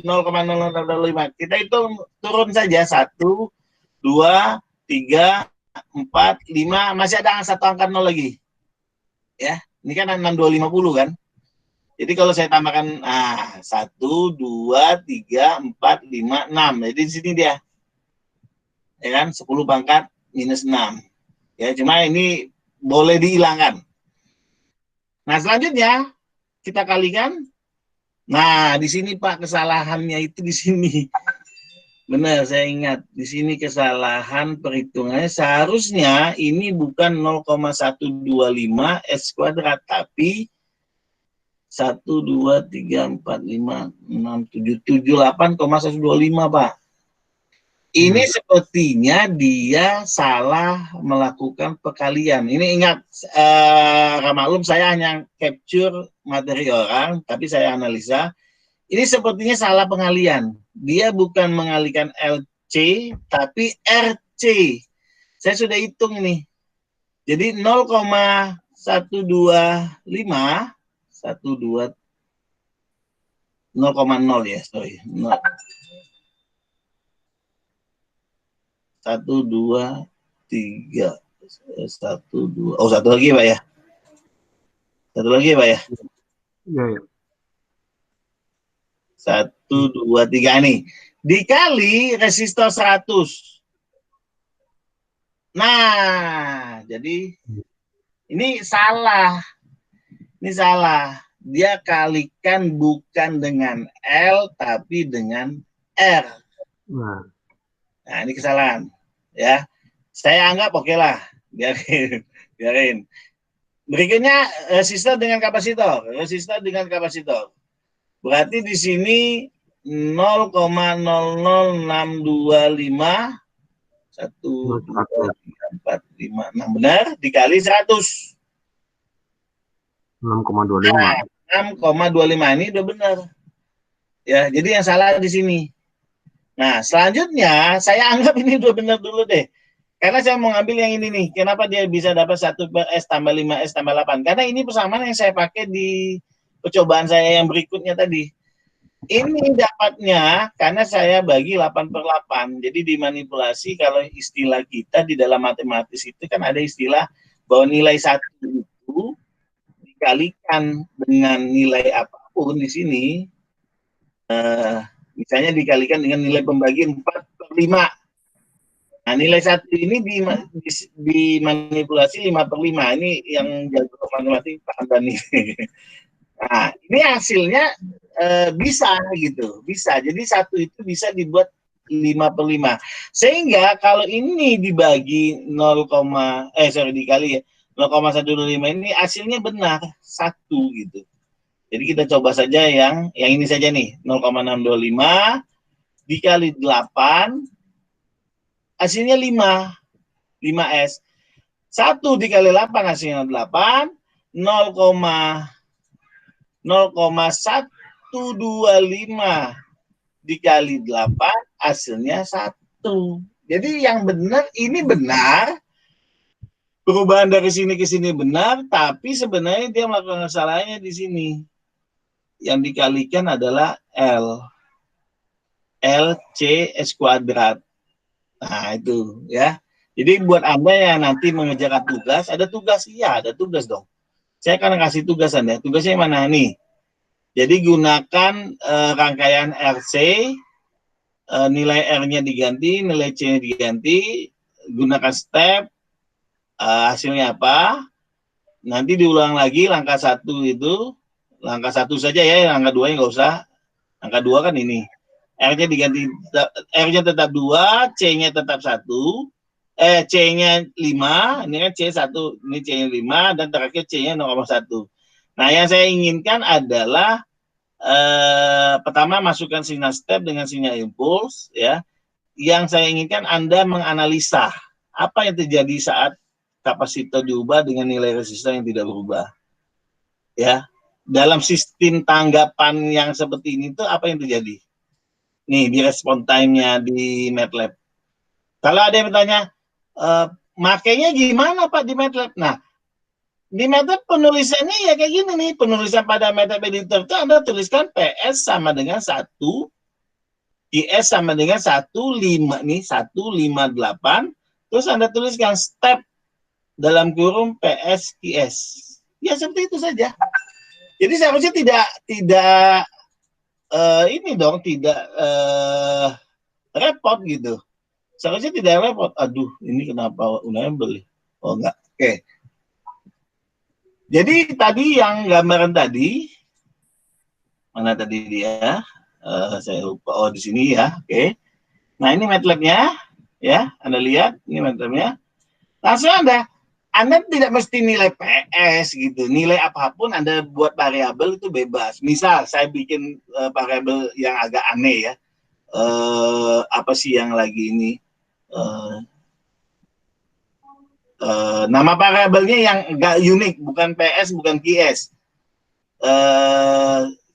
0,00625? Kita hitung turun saja 1, 2, 3, 4, 5, masih ada satu angka 0 lagi. Ya, ini kan 6250 kan. Jadi kalau saya tambahkan 1, 2, 3, 4, 5, 6. Jadi di sini dia. Ya kan, 10 pangkat minus 6. Ya, cuma ini boleh dihilangkan. Nah, selanjutnya kita kalikan. Nah, di sini Pak kesalahannya itu di sini. Benar, saya ingat. Di sini kesalahan perhitungannya seharusnya ini bukan 0,125 S kuadrat, tapi 1, 2, 3, 4, 5, 6, 7, 78,125 Pak. Ini sepertinya dia salah melakukan perkalian. Ini ingat, maklum saya hanya capture materi orang, tapi saya analisa. Ini sepertinya salah pengalian. Dia bukan mengalihkan LC, tapi RC. Saya sudah hitung ini. Jadi 0,125, 0,0 ya, sorry. 1, 2, 3, 1, 2. Oh, satu lagi Pak ya. Satu lagi Pak ya. Iya, ya. 1, 2, 3 nih. Dikali resistor 100. Nah, jadi ini salah. Ini salah. Dia kalikan bukan dengan L, tapi dengan R. Nah, ini kesalahan. Ya, saya anggap oke lah. Biarin. Berikutnya resistor dengan kapasitor. Resistor dengan kapasitor. Berarti di sini 0,00625 1, 2, 3, 4, 5, 6 benar dikali 100. 6,25. Nah, 6,25 ini udah benar. Ya, jadi yang salah di sini. Nah, selanjutnya saya anggap ini udah benar dulu deh. Karena saya mau ngambil yang ini nih. Kenapa dia bisa dapat 1 per S tambah 5 S tambah 8? Karena ini persamaan yang saya pakai di percobaan saya yang berikutnya tadi. Ini dapatnya karena saya bagi 8 per 8. Jadi dimanipulasi kalau istilah kita di dalam matematis itu kan ada istilah bahwa nilai 1 itu dikalikan dengan nilai apapun di sini. Misalnya dikalikan dengan nilai pembagian 4 per 5. Nah, nilai 1 ini dimanipulasi 5 per 5. Ini yang jago matematik Pak Antani. Nah, ini hasilnya bisa gitu, bisa. Jadi 1 itu bisa dibuat 5 per 5. Sehingga kalau ini dibagi dikali ya 0,125 ini hasilnya benar 1 gitu. Jadi kita coba saja yang ini saja nih, 0,625 dikali 8 hasilnya 5S. 1 dikali 8 hasilnya 8, 0,125 dikali 8 hasilnya 1. Jadi yang benar, ini benar. Perubahan dari sini ke sini benar, tapi sebenarnya dia melakukan kesalahannya di sini. Yang dikalikan adalah L. LC S kuadrat. Nah, itu ya. Jadi buat Anda yang nanti mengerjakan tugas, ada tugas? Iya, ada tugas dong. Saya akan kasih tugasan ya. Tugasnya mana nih? Jadi gunakan rangkaian RC, nilai R-nya diganti, nilai C-nya diganti, gunakan step, hasilnya apa, nanti diulang lagi langkah 1 itu, langkah 1 saja ya, langkah 2 nggak usah, langkah 2 kan ini, R-nya diganti, R-nya tetap 2, C-nya tetap 1, C-nya 5, ini kan C1, ini C-nya 5, dan terakhir C-nya 0,1. Nah, yang saya inginkan adalah pertama masukkan sinyal step dengan sinyal impuls, ya. Yang saya inginkan Anda menganalisa apa yang terjadi saat kapasitor diubah dengan nilai resistor yang tidak berubah, ya. Dalam sistem tanggapan yang seperti ini tuh apa yang terjadi? Nih di respon time-nya di MATLAB. Kalau ada yang bertanya, makanya gimana Pak di MATLAB? Nah, di MATLAB penulisannya ya kayak gini nih, penulisan pada MATLAB editor itu Anda tuliskan PS sama dengan 1, IS sama dengan 15 nih, 158, terus Anda tuliskan step dalam kurung PS IS. Ya seperti itu saja. Jadi seharusnya tidak ini dong, tidak repot gitu. Seharusnya tidak repot. Aduh, ini kenapa unable? Oh enggak. Oke. Jadi tadi yang gambaran tadi, mana tadi dia? Saya lupa. Oh di sini ya. Oke. Nah ini MATLAB-nya, ya. Anda lihat ini MATLAB-nya. Langsung Anda tidak mesti nilai PS gitu. Nilai apapun Anda buat variabel itu bebas. Misal saya bikin variabel yang agak aneh ya. Apa sih yang lagi ini? Nama variabelnya yang enggak unik, bukan PS, bukan QS.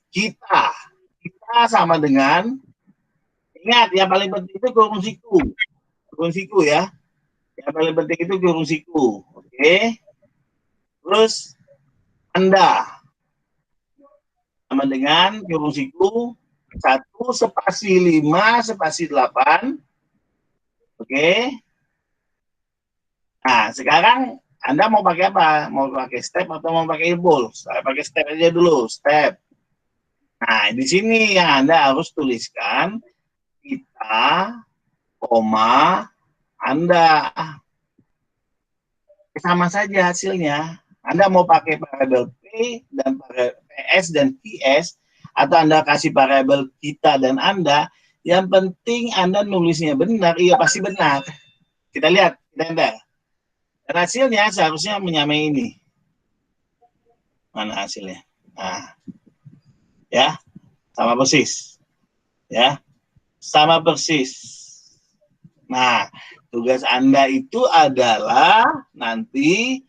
Kita sama dengan, ingat yang paling penting itu kurung siku ya. Yang paling penting itu kurung siku. Oke. Terus Anda sama dengan kurung siku 1 spasi 5 spasi 8. Oke. Nah, sekarang Anda mau pakai apa? Mau pakai step atau mau pakai impuls? Saya pakai step aja dulu, step. Nah, di sini yang Anda harus tuliskan kita, koma, Anda. Sama saja hasilnya. Anda mau pakai variabel P dan PS dan PS, atau Anda kasih variabel kita dan Anda, yang penting Anda nulisnya benar, iya pasti benar. Kita lihat, kita enter. Dan hasilnya seharusnya menyamai ini. Mana hasilnya? Nah, ya, sama persis. Ya, sama persis. Nah, tugas Anda itu adalah nanti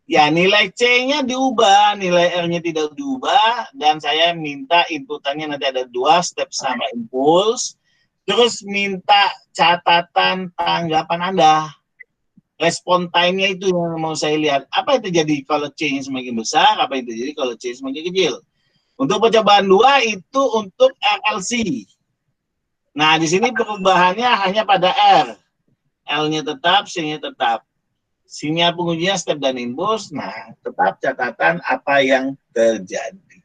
ya nilai C-nya diubah, nilai R-nya tidak diubah, dan saya minta inputannya nanti ada 2 step sama impuls, terus minta catatan tanggapan Anda. Respon time-nya itu yang mau saya lihat. Apa yang terjadi kalau C-nya semakin besar, apa yang terjadi kalau C semakin kecil. Untuk percobaan 2 itu untuk RLC. Nah, di sini perubahannya hanya pada R. L-nya tetap, C-nya tetap. Sinyal pengujinya step dan impuls. Nah, tetap catatan apa yang terjadi.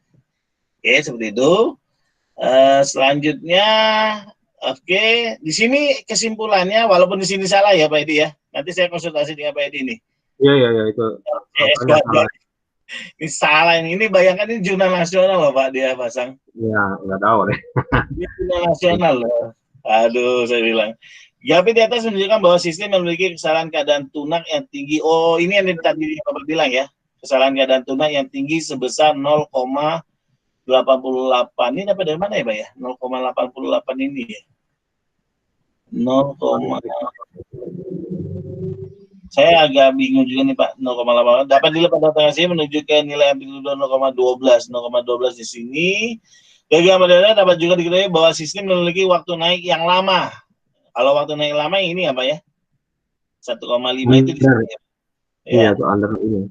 Oke, seperti itu. Selanjutnya, oke, di sini kesimpulannya, walaupun di sini salah ya Pak Edi ya. Nanti saya konsultasi dengan Pak Edi nih. Iya itu. Ini salah ini bayangkan ini jurnal nasional loh Pak dia pasang. Iya, nggak tahu deh. Ini jurnal nasional loh. Aduh, saya bilang. Grafik di atas menunjukkan bahwa sistem memiliki kesalahan keadaan tunak yang tinggi. Oh, ini yang tadi Bapak bilang ya. Kesalahan keadaan tunak yang tinggi sebesar 0,88. Ini dapat dari mana ya, Pak ya? 0,88 ini ya. 0, saya agak bingung juga nih Pak. 0,8 dapat dilihat pada tanggal sini menunjukkan nilai amplitudo 0,12 di sini. Dari gambar data dapat juga diketahui bahwa sistem memiliki waktu naik yang lama. Kalau waktu naik lama ini apa ya? 1,5 itu di sini. Iya, itu under ini.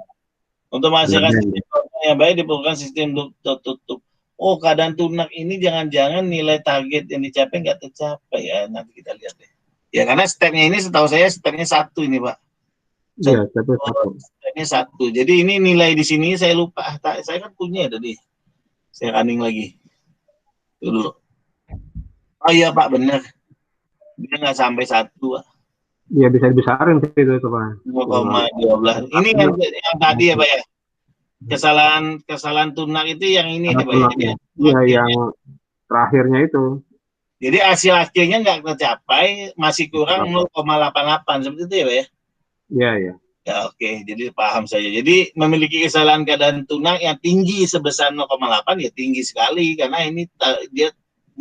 Untuk menghasilkan sistem yang baik diperlukan sistem tertutup. Oh, keadaan tunak ini jangan-jangan nilai target yang dicapai nggak tercapai ya. Nanti kita lihat deh. Ya karena stepnya ini setahu saya stepnya 1 ini Pak. Iya, stepnya 1. Stepnya 1. Jadi ini nilai di sini saya lupa. Saya kan punya tadi. Saya running lagi. Dulu. Oh iya Pak, bener. Dia nggak sampai 1, Pak. Iya, bisa dibesarin sih itu Pak. 0,12. Ini yang tadi ya Pak ya. Kesalahan tunak itu yang ini ya Pak ya. Iya, yang terakhirnya itu. Jadi hasil akhirnya nggak tercapai, masih kurang 0,88 seperti itu ya Pak ya. Iya, iya. Ya oke, jadi paham saya. Jadi memiliki kesalahan keadaan tunak yang tinggi sebesar 0,8 ya tinggi sekali karena ini dia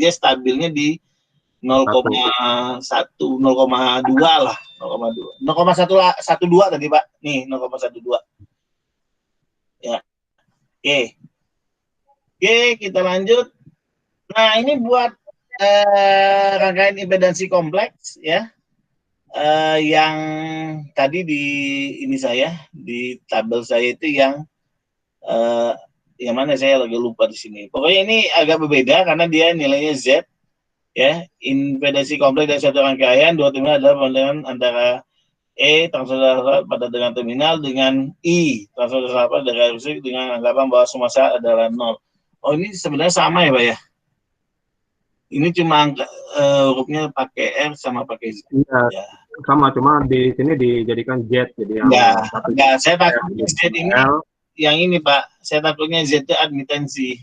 stabilnya di 0,1, 0,2 lah, 0,2, 0,112 tadi Pak. Nih 0,12. Ya. Oke, kita lanjut. Nah, ini buat rangkaian impedansi kompleks ya. Yang tadi di ini saya di tabel saya itu yang mana saya lagi lupa di sini. Pokoknya ini agak berbeda karena dia nilainya Z ya. Impedansi kompleks dari satu rangkaian dua terminal adalah perbandingan antara E transfer pada dengan terminal dengan I transfer apa dengan listrik dengan anggapan bahwa semua saat adalah 0. Oh ini sebenarnya sama ya Pak ya. Ini cuma hurufnya pakai R sama pakai Z. Iya. Ya. Sama, cuma di sini dijadikan Z jadi yang saya takutnya Z ini yang ini Pak, saya takutnya Z itu admitansi.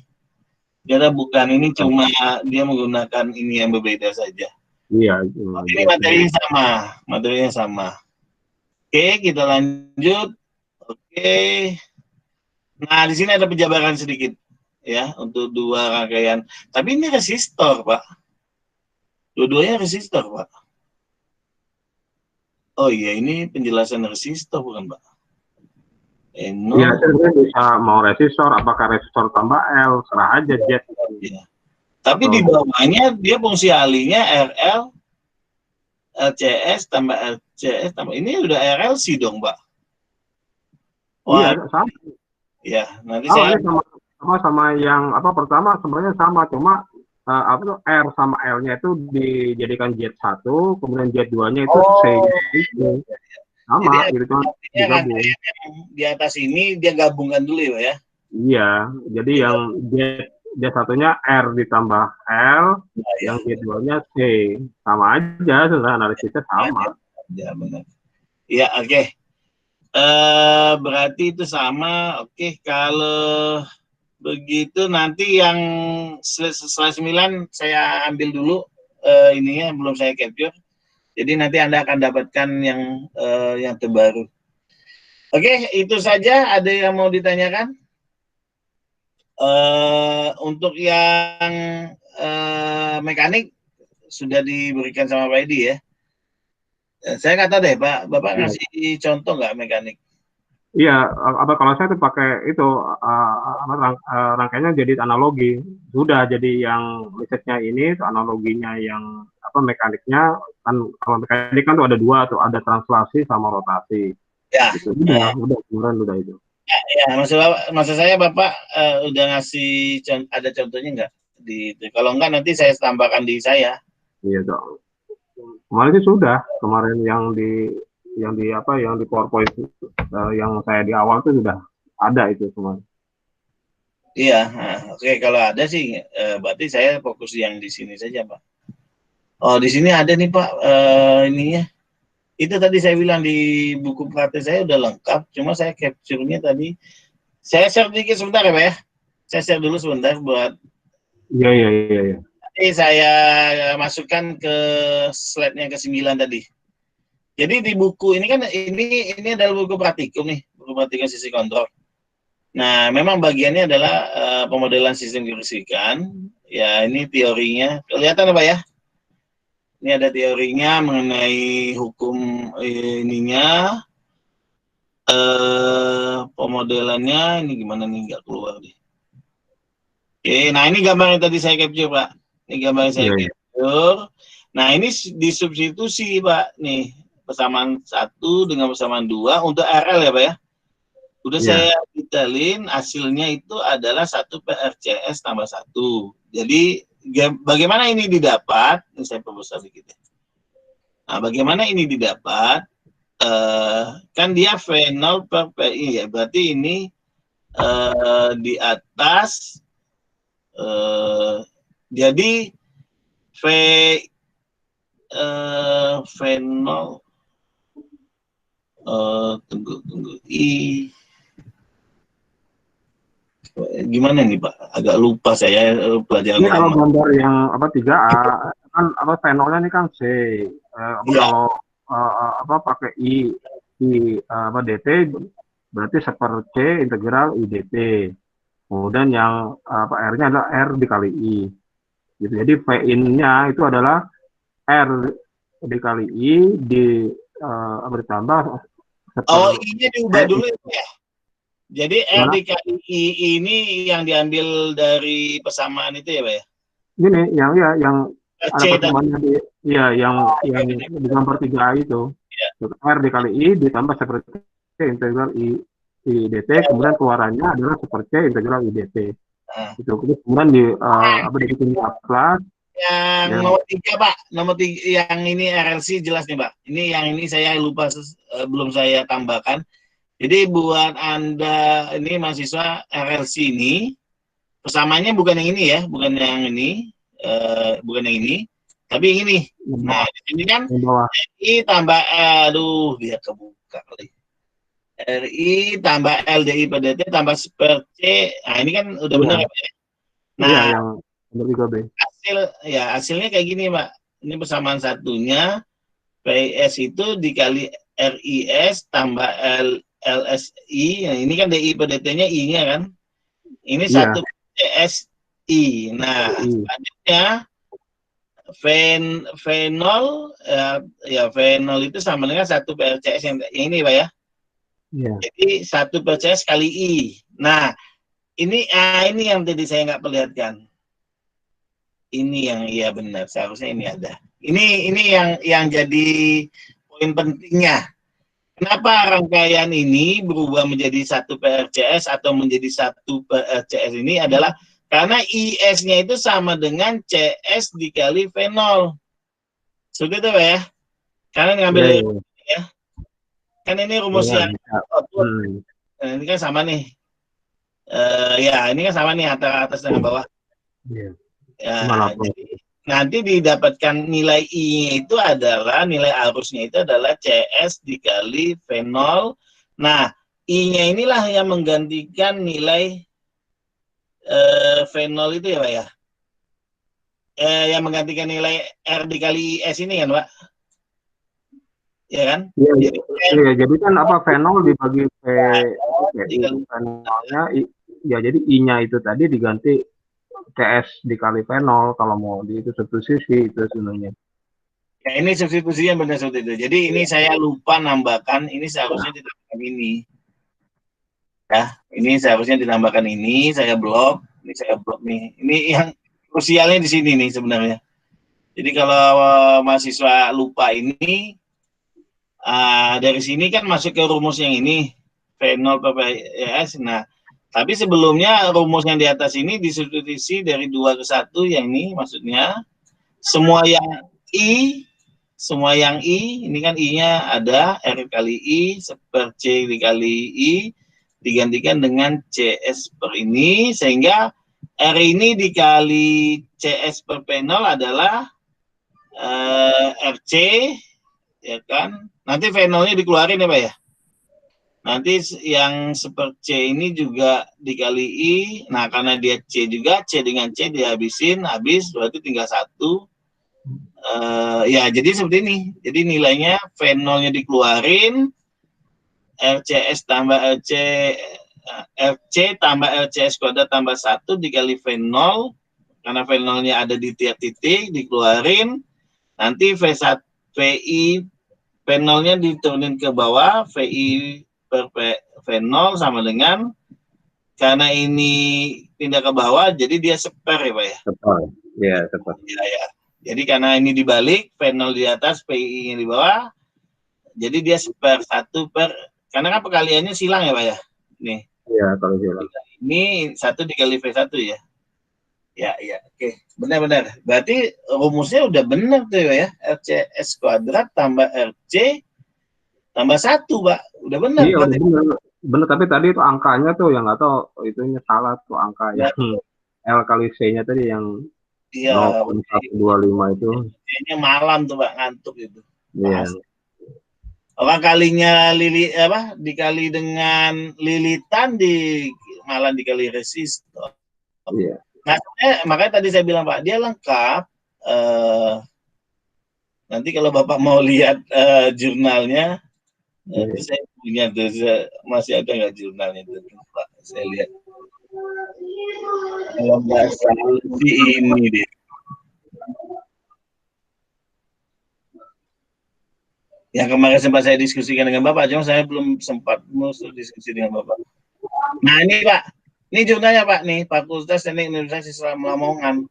Karena bukan ini cuma dia menggunakan ini yang berbeda saja. Iya. Ini materinya sama. Oke, kita lanjut. Oke. Nah, di sini ada penjabaran sedikit ya untuk dua rangkaian. Tapi ini resistor, Pak. Dua-duanya resistor, Pak. Oh iya, ini penjelasan resistor bukan, Pak? Iya, bisa mau resistor, apakah resistor tambah L, serah aja Z. Ya. Tapi di bawahnya dia fungsi alinya RL, LCS tambah LCS tambah ini udah RLC dong, Pak. Wah, iya, sama. Ya, nanti saya sama yang apa pertama sebenarnya sama, cuma apa tuh R sama L-nya itu dijadikan Z1, kemudian Z2-nya itu C. Sama, jadi, gitu kan. Di atas ini dia gabungkan dulu ya. Iya, jadi yang Z1-nya R ditambah L, yang Z2-nya C. Sama aja, sebenarnya analisisnya sama. Ya, benar. Ya, oke. Berarti itu sama. Oke, kalau begitu nanti yang slide 9 saya ambil dulu ininya belum saya capture. Jadi nanti Anda akan dapatkan yang terbaru. Oke, itu saja. Ada yang mau ditanyakan? Untuk yang mekanik sudah diberikan sama Pak Edi ya. Saya kata deh Pak, Bapak ngasih contoh nggak mekanik? Iya, kalau saya tuh pakai itu rangkaiannya jadi analogi. Sudah jadi yang lisetnya ini tuh analoginya yang mekaniknya kan kalau mekanik kan tuh ada dua tuh, ada translasi sama rotasi. Ya. Gitu. Udah kemarin udah itu. Ya, maksud saya Bapak udah ngasih ada contohnya nggak kalau enggak nanti saya tambahkan di saya. Iya dong. Kemarin sih sudah, kemarin yang di PowerPoint yang saya di awal tuh sudah ada itu semua. Iya, oke kalau ada sih berarti saya fokus yang di sini saja Pak. Oh di sini ada nih Pak ininya. Itu tadi saya bilang di buku praktek saya udah lengkap, cuma saya capture-nya tadi. Saya share dikit sebentar ya Pak ya. Saya share dulu sebentar buat. Iya. Nanti saya masukkan ke slide-nya ke-9 tadi. Jadi di buku ini kan ini adalah buku praktikum nih, buku praktikum sisi kontrol. Nah, memang bagiannya adalah pemodelan sistem kelistrikan. Ya, ini teorinya. Kelihatan Pak ya? Ini ada teorinya mengenai hukum ininya. Pemodelannya ini gimana nih, nggak keluar nih. Oke, nah ini gambar yang tadi saya capture Pak. Ini gambar yang saya capture. Nah ini disubstitusi Pak nih. Persamaan 1 dengan persamaan 2 untuk RL ya Pak ya. Udah saya detailin hasilnya itu adalah 1 per RCS tambah 1. Jadi bagaimana ini didapat? Ini saya perbesar sedikit ya. Nah bagaimana ini didapat? Kan dia V0 per PI ya. Berarti ini di atas Jadi fenol, tunggu gimana nih Pak? Agak lupa saya pelajaran Ini kalau lama. gambar yang apa 3A kan apa fenolnya ini kan C. Iya. Kalau apa pakai apa DT berarti seper C integral IDT. Kemudian yang apa R-nya adalah R dikali I. Gitu. Jadi V-in-nya itu adalah R dikali I apa ditambah seper I-nya C. diubah dulu ya. Jadi R Gimana? dikali I ini yang diambil dari persamaan itu ya Pak ya? Gini, yang ada C persamaannya yang di gambar 3A itu. ya. R dikali I ditambah seperti C integral I dt, kemudian keluarannya adalah seperti C integral I dt. Nah. Itu kemudian apa dibikin kelas. Yang nomor 3 Pak, nomor 3 yang ini RLC jelas nih Pak. Ini yang ini saya lupa belum saya tambahkan. Jadi buat Anda ini mahasiswa RLC ini persamaannya bukan yang ini ya, bukan yang ini, bukan yang ini, tapi yang ini. Nah, di sini kan RI tambah dia kebuka kali. RI tambah LDI per DT tambah per C. Nah, ini kan udah benar ya. Nah, yang nomor 3B. Hasilnya kayak gini, Pak. Ini persamaan satunya PIS itu dikali RIS tambah LSI. Nah, ini kan DI per DT-nya I-nya kan. Ini satu CSI. Nah, selanjutnya fenol fenol itu sama dengan 1 PRCS yang ini Pak ya. Jadi 1 PRCS kali I. Nah, ini yang tadi saya nggak perlihatkan. Ini yang iya benar, seharusnya ini ada. Ini yang jadi poin pentingnya. Kenapa rangkaian ini berubah menjadi 1 PRCS atau menjadi 1 PRCS ini adalah karena IS-nya itu sama dengan CS dikali fenol. Seperti itu Pak ya. Karena ngambil dari ya. Kan ini rumusnya. Nah, ini kan sama nih. Ini kan sama nih antara atas dengan bawah. Jadi nanti didapatkan nilai I-nya itu adalah, nilai arusnya itu adalah CS dikali fenol. Nah, I-nya inilah yang menggantikan nilai fenol itu ya Pak ya. Yang menggantikan nilai R dikali IS ini kan Pak. Ya kan? Jadi kan apa fenol dibagi fenolnya ya, jadi I-nya itu tadi diganti CS dikali fenol kalau mau itu substitusi itu sebenarnya. Ya, ini substitusinya benar seperti itu. Jadi ini saya lupa nambahkan, ini seharusnya ditambahkan ini. Ya, ini seharusnya ditambahkan ini, saya blok, ini saya blok nih. Ini yang krusialnya di sini nih sebenarnya. Jadi kalau mahasiswa lupa ini, dari sini kan masuk ke rumus yang ini, fenol PPS. Nah, tapi sebelumnya rumus yang di atas ini disubstitusi dari 2 ke 1, yang ini maksudnya semua yang I, ini kan I-nya ada, R kali I, per C dikali I, digantikan dengan CS per ini, sehingga R ini dikali CS per fenol adalah RC, ya kan? Nanti fenolnya dikeluarin ya Pak ya? Nanti yang seper C ini juga dikali I. Nah, karena dia C juga, C dengan C dihabisin, habis berarti tinggal 1. Jadi seperti ini. Jadi nilainya fenolnya dikeluarin, RCS tambah RC tambah RCS kuadrat tambah 1 dikali fenol, karena fenolnya ada di tiap titik, dikeluarin. Nanti VI fenolnya diturunin ke bawah, VI per fenol sama dengan, karena ini pindah ke bawah, jadi dia seper ya Pak ya? Seper. Ya. Jadi karena ini dibalik, fenol di atas, PI-nya di bawah, jadi dia seper 1 per, karena kan perkaliannya silang ya Pak ya? Nih. Iya, kalau silang. Ini 1 dikali V1 ya? Ya, oke. Benar-benar. Berarti rumusnya udah benar tuh ya, RCS kuadrat tambah RC tambah 1 Pak. Udah benar. Iya, benar. Tapi tadi itu angkanya tuh yang nggak tahu itunya salah tuh angka yang L kali C-nya tadi yang Iya, 0,125 itu. kayaknya malam tuh Pak, ngantuk itu. Iya. Orang kalinya dikali dengan lilitan malah dikali resistor. Iya. Nah, makanya tadi saya bilang Pak, dia lengkap. Nanti kalau Bapak mau lihat jurnalnya, nanti saya punya tuh, masih ada nggak jurnalnya itu Pak? Saya lihat. Kalau nggak salah sih ini deh. Yang kemarin sempat saya diskusikan dengan Bapak, cuma saya belum sempat diskusi dengan Bapak. Nah ini Pak, ini jurnalnya Pak nih, Fakultas Teknik Universitas Islam Lamongan.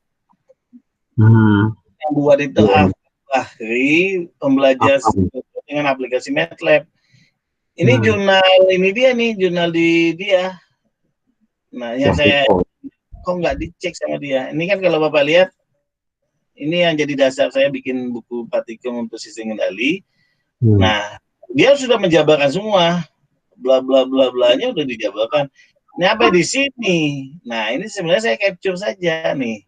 Yang buat itu Bahri, pembelajar dengan aplikasi MATLAB. Ini jurnal ini dia nih, jurnal di dia. Nah yang saya kok nggak dicek sama dia. Ini kan kalau Bapak lihat, ini yang jadi dasar saya bikin buku Patikum untuk sistem kendali. Nah, dia sudah menjabarkan semua, bla bla bla blanya udah dijabarkan. Ini apa di sini? Nah, ini sebenarnya saya capture saja nih.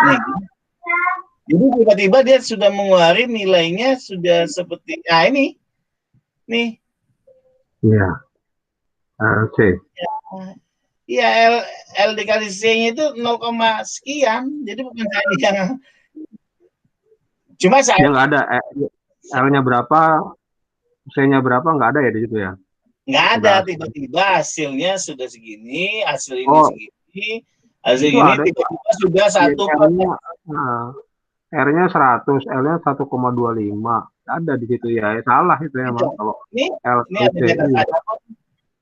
Nih. Jadi tiba-tiba dia sudah mengeluarkan nilainya sudah seperti, nah ini, nih. Iya. C. Iya, L dikali C-nya itu 0, sekian. Jadi bukan saya yang, cuma saya. Dia nggak ada, L-nya berapa, C-nya berapa, nggak ada ya di situ ya? Nggak ada, tiba-tiba hasilnya sudah segini, hasil ini segini, hasil ini tiba-tiba sudah 1. R-nya 100, L-nya 1,25. Ada di situ ya. Salah itu ya, Mas. Kalau ini L-C.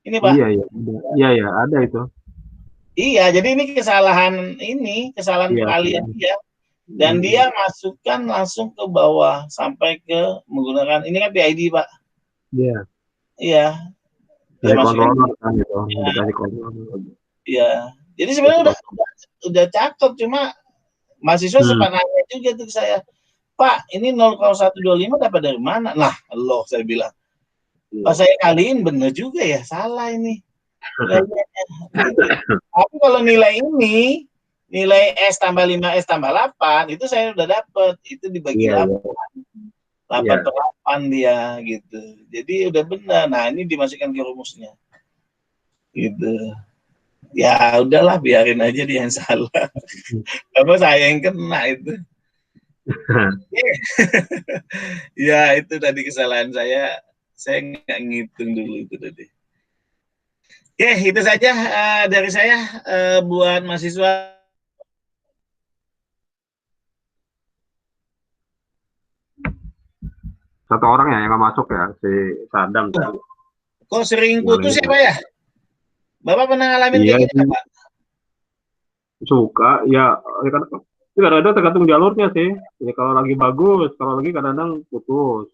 Ini Pak. Iya, ada itu. Iya, jadi ini kesalahan kalian dia. Dan dia masukkan langsung ke bawah sampai ke menggunakan ini kan PID Pak. Iya. Iya. Dari controller kan gitu. Iya. Jadi sebenarnya udah cakep, cuma mahasiswa sempat nanya juga tuh saya, Pak, ini 0,125 dapat dari mana? Nah, loh saya bilang. Pas saya kaliin bener juga ya, salah ini. Tapi kalau nilai ini, nilai S tambah 5, S tambah 8, itu saya udah dapet. Itu dibagi 8. 8/8 dia, gitu. Jadi udah benar. Nah, ini dimasukkan ke rumusnya. Gitu. Ya, udahlah, biarin aja dia yang salah. Apa saya yang kena itu. Ya, itu tadi kesalahan saya. Saya nggak ngitung dulu itu tadi. Oke, itu saja dari saya buat mahasiswa. Satu orang ya yang nggak masuk ya, si Sadam. Kok sering putus ya Pak ya? Bapak pernah ngalamin kayak gitu Pak? Suka, ya kadang-kadang tergantung jalurnya sih. Ya, kalau lagi bagus, kalau lagi kadang-kadang putus.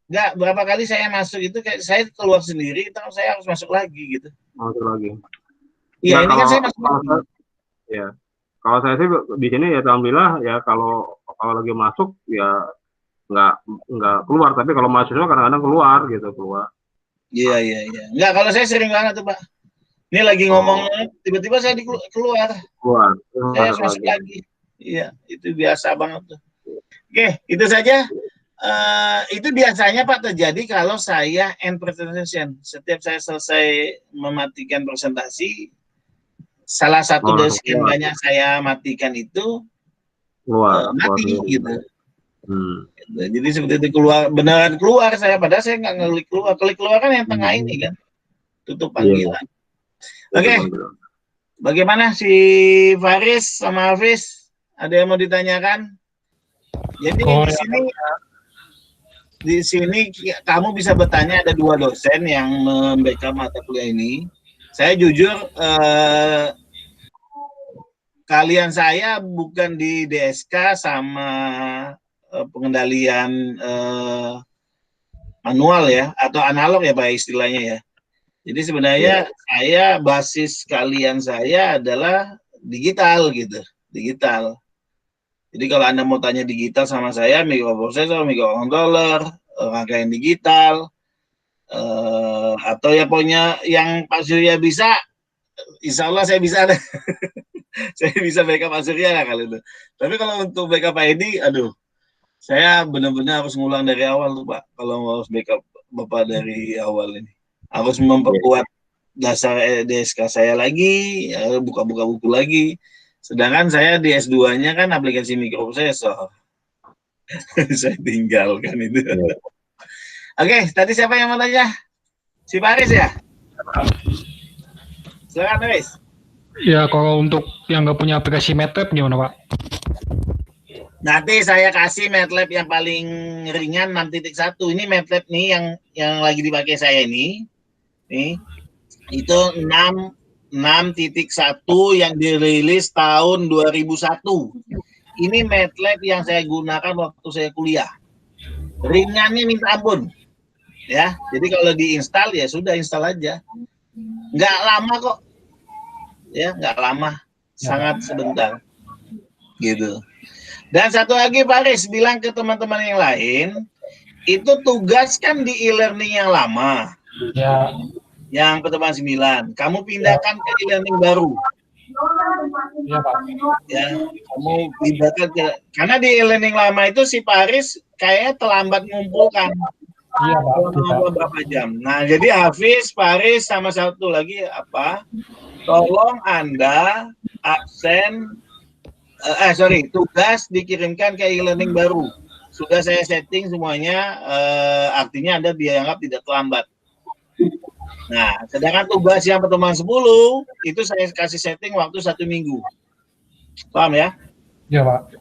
Enggak, berapa kali saya masuk itu kayak saya keluar sendiri, terus saya harus masuk lagi gitu. Masuk lagi. Iya, ini kan saya masuk lagi. Ya, kalau saya sih di sini ya alhamdulillah ya kalau lagi masuk ya nggak keluar, tapi kalau mahasiswa kadang-kadang keluar. Iya. Enggak, kalau saya sering banget tuh Pak. Ini lagi ngomong, tiba-tiba saya keluar. Saya harus masuk lagi. Iya, itu biasa banget tuh. Oke, itu saja. Itu biasanya Pak terjadi kalau saya end presentation. Setiap saya selesai mematikan presentasi, salah satu dari sekian banyak saya matikan itu mati gitu. Jadi seperti itu beneran keluar saya, padahal saya nggak ngeklik keluar. Klik keluar kan yang tengah ini kan, tutup panggilan. Oke. Bagaimana si Faris sama Hafiz? Ada yang mau ditanyakan? Jadi di sini kamu bisa bertanya, ada 2 dosen yang membackup mata kuliah ini. Saya jujur kalian saya bukan di DSK sama pengendalian manual ya atau analog ya Pak istilahnya ya. Jadi sebenarnya saya basis kalian saya adalah digital gitu, digital. Jadi kalau Anda mau tanya digital sama saya, microprocessor, microcontroller, rangkaian digital, atau ya pokoknya yang Pak Surya bisa, insya Allah saya bisa deh. Saya bisa backup Pak Surya lah kalau itu. Tapi kalau untuk backup Pak Edi, aduh, saya benar-benar harus ngulang dari awal tuh Pak. Kalau harus backup Bapak dari awal ini, harus memperkuat dasar DSK saya lagi, buka-buka buku lagi. Sedangkan saya di S2-nya kan aplikasi mikroprosesor. Saya tinggalkan itu. Oke, tadi siapa yang mau tanya? Si Paris ya? Silakan Paris. Ya, kalau untuk yang nggak punya aplikasi MATLAB gimana, Pak? Nanti saya kasih MATLAB yang paling ringan 6.1. Ini MATLAB nih yang lagi dipakai saya ini. Nih. Itu 6.1 yang dirilis tahun 2001. Ini MATLAB yang saya gunakan waktu saya kuliah. Ringannya minta ampun. Ya, jadi kalau diinstal ya sudah install aja. Nggak lama kok. Ya, nggak lama. Sangat sebentar. Gitu. Dan satu lagi Pak Aris, bilang ke teman-teman yang lain, itu tugas kan di e-learning yang lama. Ya. Yang pertemuan 9. Kamu pindahkan ke e-learning baru. Iya, Pak. Ya, kamu pindahkan ke, karena di e-learning lama itu si Pak Aris kayaknya terlambat mengumpulkan. Iya, Pak. Berapa jam. Nah, jadi Hafiz, Pak Aris, sama satu lagi apa? Tolong Anda absen tugas dikirimkan ke e-learning baru. Sudah saya setting semuanya, artinya Anda dianggap tidak terlambat. Nah, sedangkan tugas yang pertemuan 10, itu saya kasih setting waktu 1 minggu. Paham ya? Iya, Pak.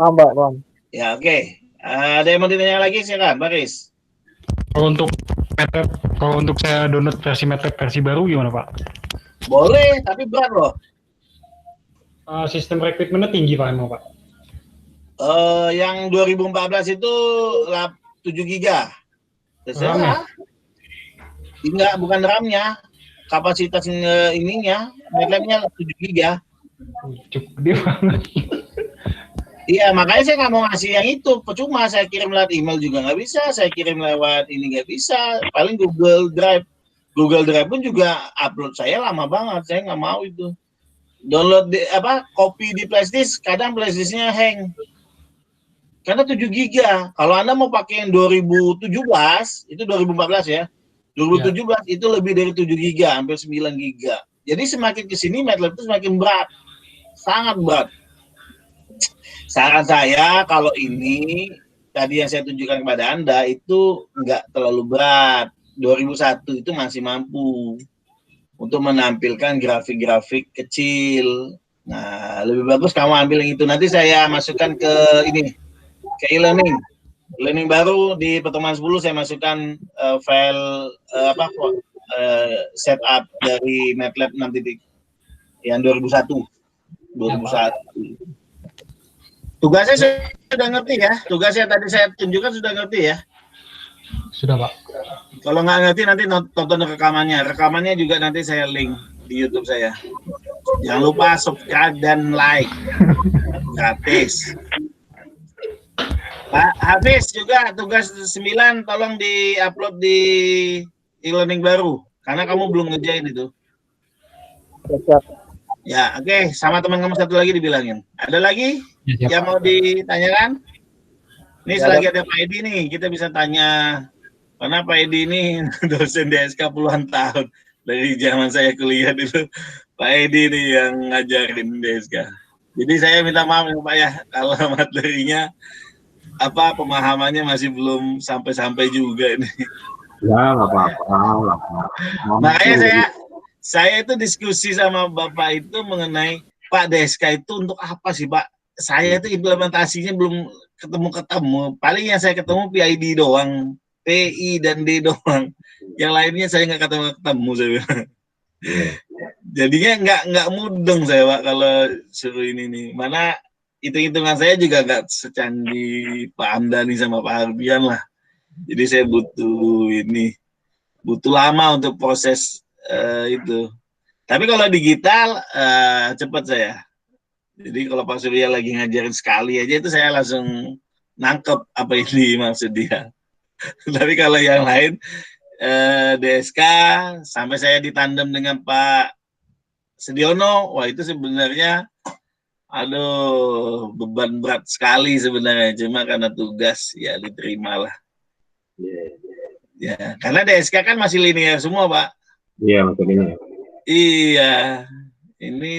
Paham, Pak, paham. Ya, oke. Ada yang mau ditanya lagi, silakan, Baris. Kalau untuk MATLAB, kalau untuk saya download versi MATLAB versi baru gimana, Pak? Boleh, tapi berat loh. Sistem rekrutmennya tinggi, Pak, emang, Pak? Yang 2014 itu 7 giga. Terserah. Enggak, bukan RAM-nya. Kapasitas ininya, MATLAB-nya 7 giga. Cukup gede banget. Iya, makanya saya nggak mau ngasih yang itu. Percuma saya kirim lewat email juga nggak bisa. Saya kirim lewat ini nggak bisa. Paling Google Drive. Google Drive pun juga upload saya lama banget. Saya nggak mau itu. Download copy di flashdisk, kadang flashdisknya hang. Karena 7 giga. Kalau Anda mau pakai yang 2017, itu 2014 ya. 2017 itu lebih dari 7 giga, hampir 9 giga. Jadi semakin ke sini MATLAB itu semakin berat. Sangat berat. Saran saya kalau ini tadi yang saya tunjukkan kepada Anda itu nggak terlalu berat. 2001 itu masih mampu untuk menampilkan grafik-grafik kecil. Nah, lebih bagus kamu ambil yang itu. Nanti saya masukkan ke ini, ke e-learning. E-learning baru di pertemuan 10 saya masukkan file setup dari MATLAB 6 yang 2001. Tugasnya sudah ngerti ya? Tugasnya tadi saya tunjukkan sudah ngerti ya? Sudah, Pak. Kalau nggak ngerti nanti tonton rekamannya. Rekamannya juga nanti saya link di YouTube saya. Jangan lupa subscribe dan like. Gratis. Pak Hafiz juga tugas 9 tolong di-upload di e-learning baru. Karena kamu belum ngerjain itu. Siap. Ya, oke. Sama teman kamu satu lagi dibilangin. Ada lagi yang mau ditanyakan? Ini selagi ada Pak Edi nih, kita bisa tanya. Karena Pak Edi ini dosen DSK puluhan tahun. Dari zaman saya kuliah dulu, Pak Edi nih yang ngajarin DSK. Jadi saya minta maaf ya Pak ya, kalau materinya pemahamannya masih belum sampai-sampai juga ini. Ya, nggak apa-apa. Makanya saya itu diskusi sama Bapak itu mengenai Pak DSK itu untuk apa sih Pak? Saya itu implementasinya belum ketemu. Paling yang saya ketemu PID doang, PI dan D doang. Yang lainnya saya nggak ketemu saya bilang. Jadinya nggak mudeng saya Pak kalau suruh ini nih. Mana hitung-hitungan saya juga nggak secanggih Pak Hamdani sama Pak Arbian lah. Jadi saya butuh lama untuk proses itu. Tapi kalau digital cepat saya. Jadi kalau Pak Surya lagi ngajarin sekali aja itu saya langsung nangkep apa ini maksud dia. Tapi kalau yang lain DSK sampai saya ditandem dengan Pak Sediono, wah itu sebenarnya aduh beban berat sekali sebenarnya, cuma karena tugas ya diterima lah. Ya, karena DSK kan masih linear semua, Pak. Iya, masih ini. Iya, ini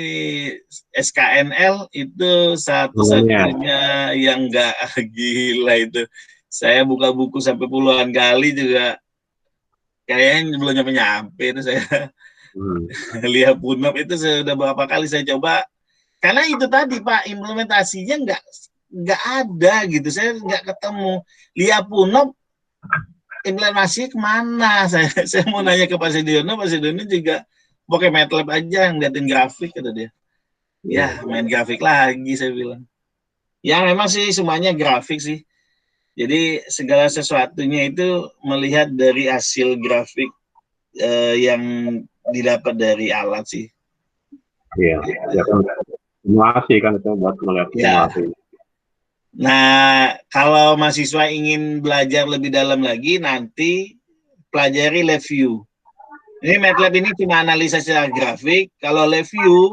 SKNL itu satu-satunya yang nggak gila itu. Saya buka buku sampai puluhan kali juga kayaknya belum nyampe-nyampe itu saya. Lihat Punop itu sudah berapa kali saya coba. Karena itu tadi Pak, implementasinya nggak ada gitu. Saya nggak ketemu. Lihat Punop implementasinya kemana? Saya mau nanya ke Pak Sediono juga pakai MATLAB aja ngeliatin grafik kata dia. Ya main grafik lagi saya bilang. Ya memang sih semuanya grafik sih. Jadi segala sesuatunya itu melihat dari hasil grafik yang didapat dari alat sih. Iya, ya kan simulasi kan itu buat melihat simulasi. Nah, kalau mahasiswa ingin belajar lebih dalam lagi, nanti pelajari LabVIEW. Ini MATLAB ini cuma analisa secara grafik. Kalau LabVIEW,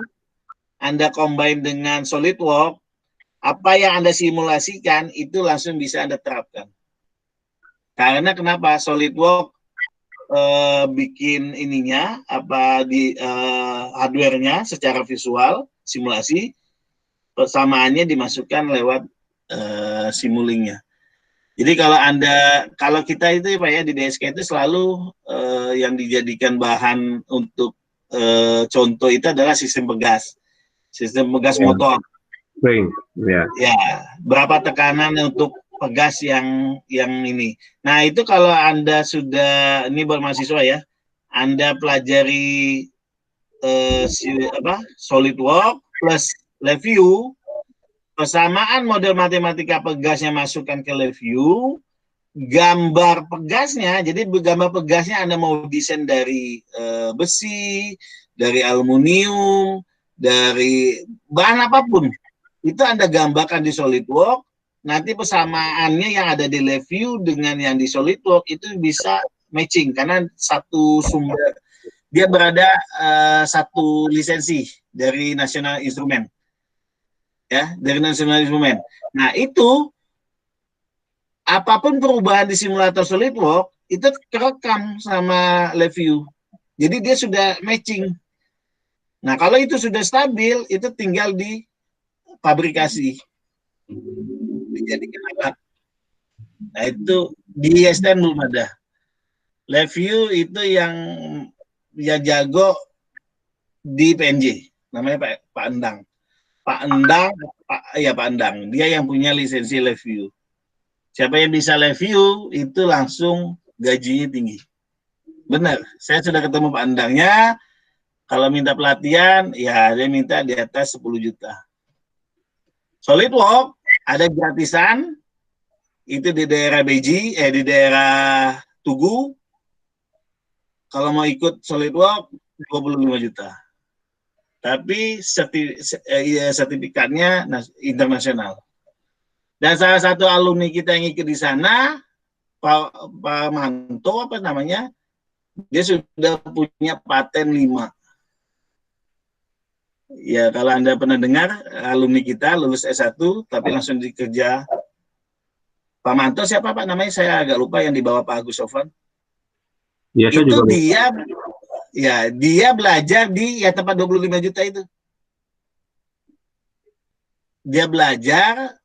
Anda combine dengan SolidWorks, apa yang Anda simulasikan itu langsung bisa Anda terapkan. Karena kenapa? SolidWorks bikin ininya apa di hardware-nya secara visual simulasi, persamaannya dimasukkan lewat simulingnya. Jadi kalau kita itu Pak ya di DSK itu selalu yang dijadikan bahan untuk contoh itu adalah sistem pegas motor. Ya, berapa tekanan untuk pegas yang ini. Nah itu kalau Anda sudah ini bermahasiswa ya, Anda pelajari SolidWorks plus LabVIEW, persamaan model matematika pegasnya masukkan ke LabVIEW, gambar pegasnya, jadi gambar pegasnya Anda mau desain dari besi, dari aluminium, dari bahan apapun, itu Anda gambarkan di SolidWorks, nanti persamaannya yang ada di LabVIEW dengan yang di SolidWorks itu bisa matching, karena satu sumber, dia berada satu lisensi dari National Instrument. Ya, dari National Instrument. Nah, itu apapun perubahan di simulator SolidWorks itu kerekam sama LabVIEW. Jadi dia sudah matching. Nah, kalau itu sudah stabil, itu tinggal dipabrikasi. Dijadikan alat. Nah, itu di ISTN belum ada. LabVIEW itu yang jago di PNJ. Namanya Pak Endang. Pak Endang. Dia yang punya lisensi LabVIEW. Siapa yang bisa LabVIEW itu langsung gajinya tinggi. Benar, saya sudah ketemu Pak Endangnya. Kalau minta pelatihan, ya dia minta di atas 10 juta. SolidWorks ada gratisan, itu di daerah Beji, di daerah Tugu. Kalau mau ikut SolidWorks 25 juta. Tapi sertifikatnya internasional. Dan salah satu alumni kita yang ikut di sana, Pak Manto apa namanya, dia sudah punya paten 5. Ya kalau Anda pernah dengar, alumni kita lulus S1 tapi langsung dikerja. Pak Manto siapa Pak namanya? Saya agak lupa, yang dibawa Pak Agus Sofwan. Ya, itu dia belajar di tempat 25 juta itu. Dia belajar,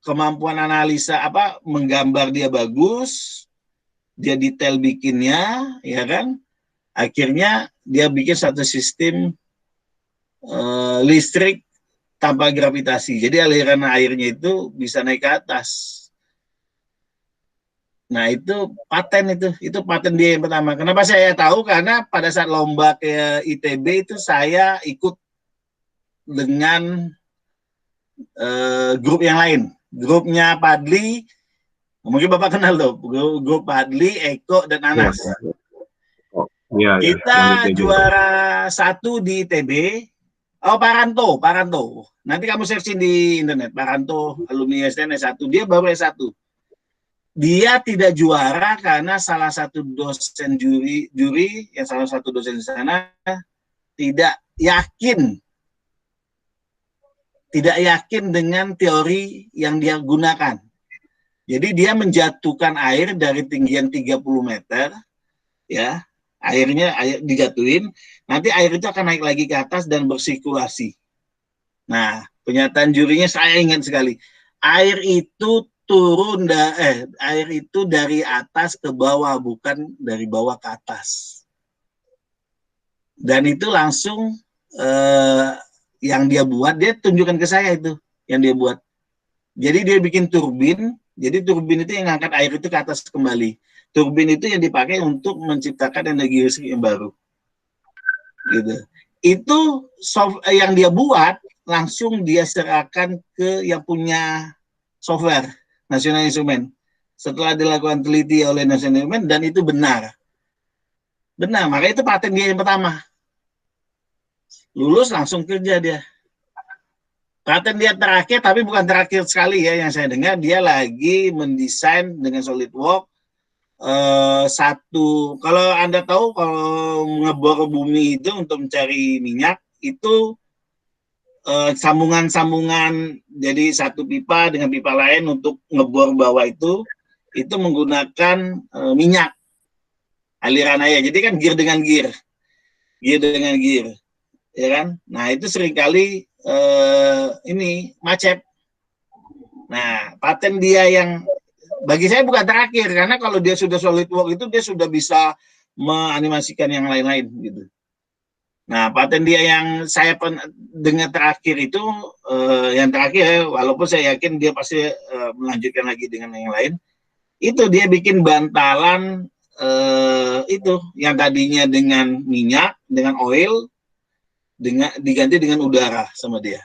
kemampuan analisa menggambar dia bagus, dia detail bikinnya, ya kan? Akhirnya dia bikin satu sistem listrik tanpa gravitasi. Jadi aliran airnya itu bisa naik ke atas. Nah itu paten dia yang pertama. Kenapa saya tahu? Karena pada saat lomba ke ITB itu saya ikut dengan grup yang lain. Grupnya Padli, mungkin Bapak kenal tuh, grup Padli, Eko, dan Anas. Kita juara 1 di ITB. Oh, Paranto. Nanti kamu searching di internet, Paranto, alumni ISTN S1. Dia baru S1. Dia tidak juara karena salah satu dosen juri yang salah satu dosen di sana tidak yakin dengan teori yang dia gunakan. Jadi dia menjatuhkan air dari tinggian 30 meter, ya, air dijatuhin, nanti air itu akan naik lagi ke atas dan bersirkulasi. Nah, pernyataan jurinya saya ingat sekali, air itu air itu dari atas ke bawah, bukan dari bawah ke atas. Dan itu langsung yang dia buat, dia tunjukkan ke saya itu yang dia buat. Jadi dia bikin turbin, jadi turbin itu yang ngangkat air itu ke atas kembali. Turbin itu yang dipakai untuk menciptakan energi listrik yang baru. Gitu. Itu yang dia buat langsung dia serahkan ke yang punya software National Instrument. Setelah dilakukan teliti oleh National Instrument dan itu benar. Benar, makanya itu paten dia yang pertama. Lulus langsung kerja dia. Paten dia terakhir, tapi bukan terakhir sekali ya yang saya dengar, dia lagi mendesain dengan SolidWorks kalau Anda tahu kalau ngebor bumi itu untuk mencari minyak itu sambungan-sambungan, jadi satu pipa dengan pipa lain untuk ngebor bawah itu menggunakan minyak aliran air. Jadi kan gear dengan gear ya kan. Nah itu seringkali ini macet. Nah paten dia yang bagi saya bukan terakhir, karena kalau dia sudah SolidWorks itu dia sudah bisa menganimasikan yang lain-lain gitu. Nah paten dia yang saya dengar terakhir itu yang terakhir, walaupun saya yakin dia pasti melanjutkan lagi dengan yang lain, itu dia bikin bantalan itu yang tadinya dengan minyak, dengan oil, diganti dengan udara sama dia.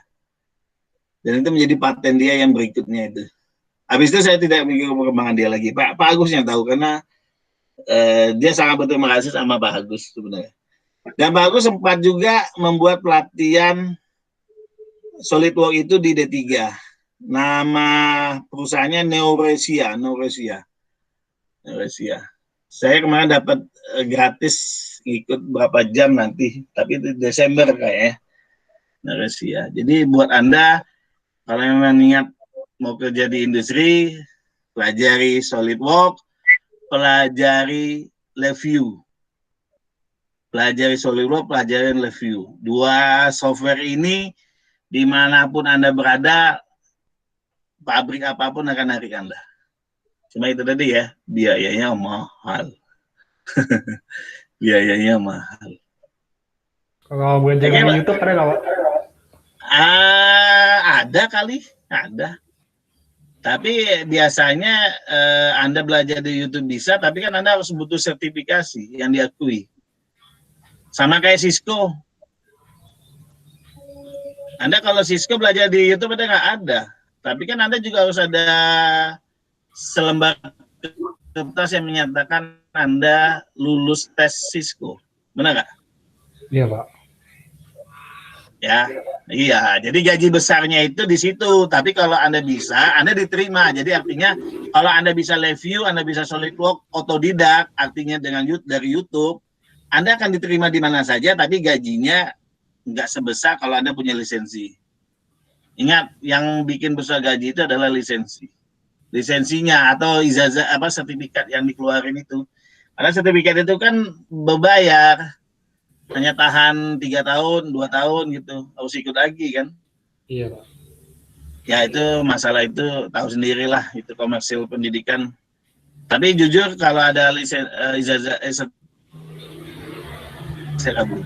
Dan itu menjadi paten dia yang berikutnya itu. Habis itu saya tidak mikir perkembangan dia lagi. Pak Agus yang tahu, karena dia sangat berterima kasih sama Pak Agus sebenarnya. Dan Pak Agus sempat juga membuat pelatihan SolidWorks itu di D3. Nama perusahaannya Neuresia. Saya kemarin dapat gratis ikut berapa jam nanti, tapi itu Desember kayaknya. Neuresia. Jadi buat Anda kalau memang niat mau kerja di industri, pelajari SolidWorks, pelajari LabVIEW. Pelajari SolidWorks, pelajari LabVIEW. Dua software ini, dimanapun Anda berada, pabrik apapun akan narik Anda. Cuma itu tadi ya, biayanya mahal. Biayanya mahal. Kalau buat jalan YouTube ada nggak, Pak? Ada kali, ada. Tapi biasanya Anda belajar di YouTube bisa, tapi kan Anda harus butuh sertifikasi yang diakui. Sama kayak Cisco. Anda kalau Cisco belajar di YouTube ada nggak? Ada. Tapi kan Anda juga harus ada selembar kertas yang menyatakan Anda lulus tes Cisco. Benar nggak? Iya, Pak. Ya, iya. Jadi gaji besarnya itu di situ. Tapi kalau Anda bisa, Anda diterima. Jadi artinya kalau Anda bisa LabVIEW, Anda bisa SolidWorks otodidak, artinya dari YouTube, Anda akan diterima di mana saja. Tapi gajinya nggak sebesar kalau Anda punya lisensi. Ingat, yang bikin besar gaji itu adalah lisensinya atau ijazah sertifikat yang dikeluarin itu. Karena sertifikat itu kan berbayar. Hanya tahan 3 tahun, 2 tahun gitu, harus ikut lagi kan? Iya, Pak. Ya itu masalah itu tahu sendirilah, itu komersil pendidikan. Tapi jujur kalau ada ijazah saya kabur.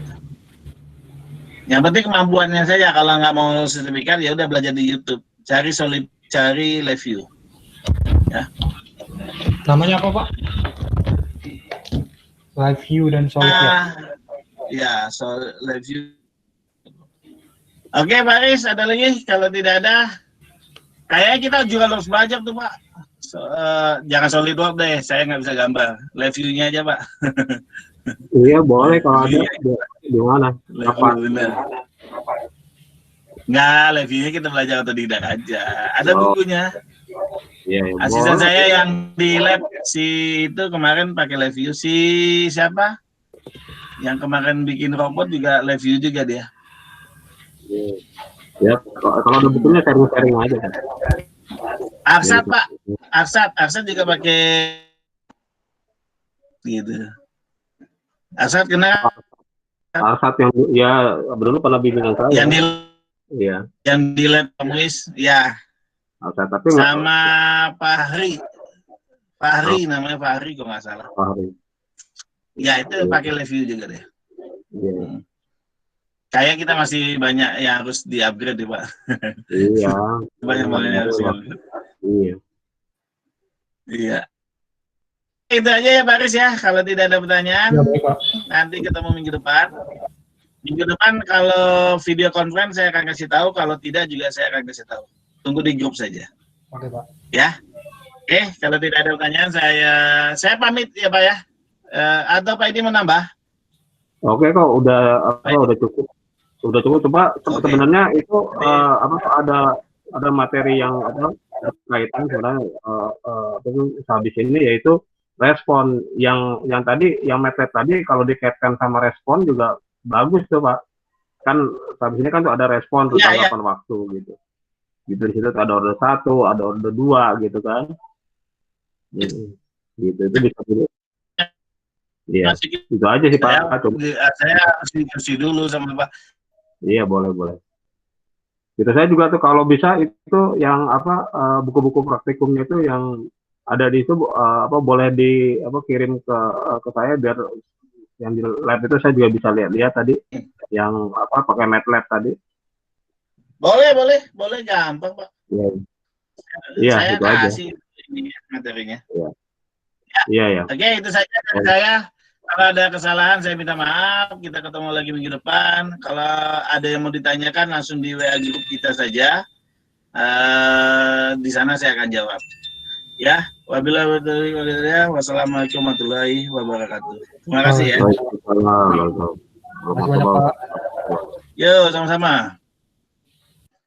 Yang penting kemampuannya saja. Kalau nggak mau sertifikat ya udah belajar di YouTube, cari LabVIEW. Ya. Namanya apa, Pak? LabVIEW dan SolidWorks. Ya, LabVIEW. Oke, Pak Riz, ada lagi? Kalau tidak ada, kayaknya kita juga harus belajar tuh, Pak. Jangan SolidWorks deh, saya nggak bisa gambar. LabVIEW-nya aja, Pak. Iya, boleh kalau ada. Gimana? Apa? Nggak, LabVIEW-nya kita belajar otodidak aja. Ada bukunya. Iya, Asisten saya yang di lab itu kemarin pakai LabVIEW. Siapa? Yang kemarin bikin robot juga LabVIEW juga dia. Ya, kalau ada bukunya sharing-sharing aja. Arsat Pak, Arsat juga pakai gitu. Arsat kenal? Saat yang ya dulu pernah bimbingan saya. Yang di lab Muis, ya. Tapi sama Fahri. Namanya Fahri kok nggak salah. Fahri. Ya itu pakai review juga deh. Kayak kita masih banyak yang harus di-upgrade deh, Pak. Iya. Banyak yang harus di-upgrade. Iya. Itu aja ya Pak Riz ya. Kalau tidak ada pertanyaan, nanti ketemu minggu depan. Minggu depan kalau video conference saya akan kasih tahu. Kalau tidak juga saya akan kasih tahu. Tunggu di grup saja. Oke, Pak. Ya. Oke, kalau tidak ada pertanyaan saya pamit ya Pak ya. Atau Pak Edi mau nambah? Oke kok udah cukup. Udah cukup. Coba sebenarnya itu ada materi yang kaitan sebenarnya habis ini, yaitu respon yang tadi, yang MATLAB tadi kalau dikaitkan sama respon juga bagus tuh Pak. Kan habis ini kan tuh ada respon tuh tanggapan waktu gitu. Gitu di situ ada order 1, ada order 2 gitu kan. Gitu itu bisa dulu. Iya, itu aja sih Pak. Saya harus diskusi dulu sama Pak. Iya, boleh. Gitu saya juga tuh kalau bisa itu yang buku-buku praktikumnya itu yang ada di itu boleh kirim ke saya biar yang di lab itu saya juga bisa lihat tadi yang pakai MATLAB tadi. Boleh gampang Pak. Iya, saya itu aja. Ini materinya. Iya. Oke, itu saja dari saya. Kalau ada kesalahan saya minta maaf. Kita ketemu lagi minggu depan. Kalau ada yang mau ditanyakan langsung di WA grup kita saja. Di sana saya akan jawab. Ya, wassalamualaikum warahmatullahi wabarakatuh. Terima kasih ya. Waalaikumsalam. Terima kasih banyak, Pak. Yo, sama-sama.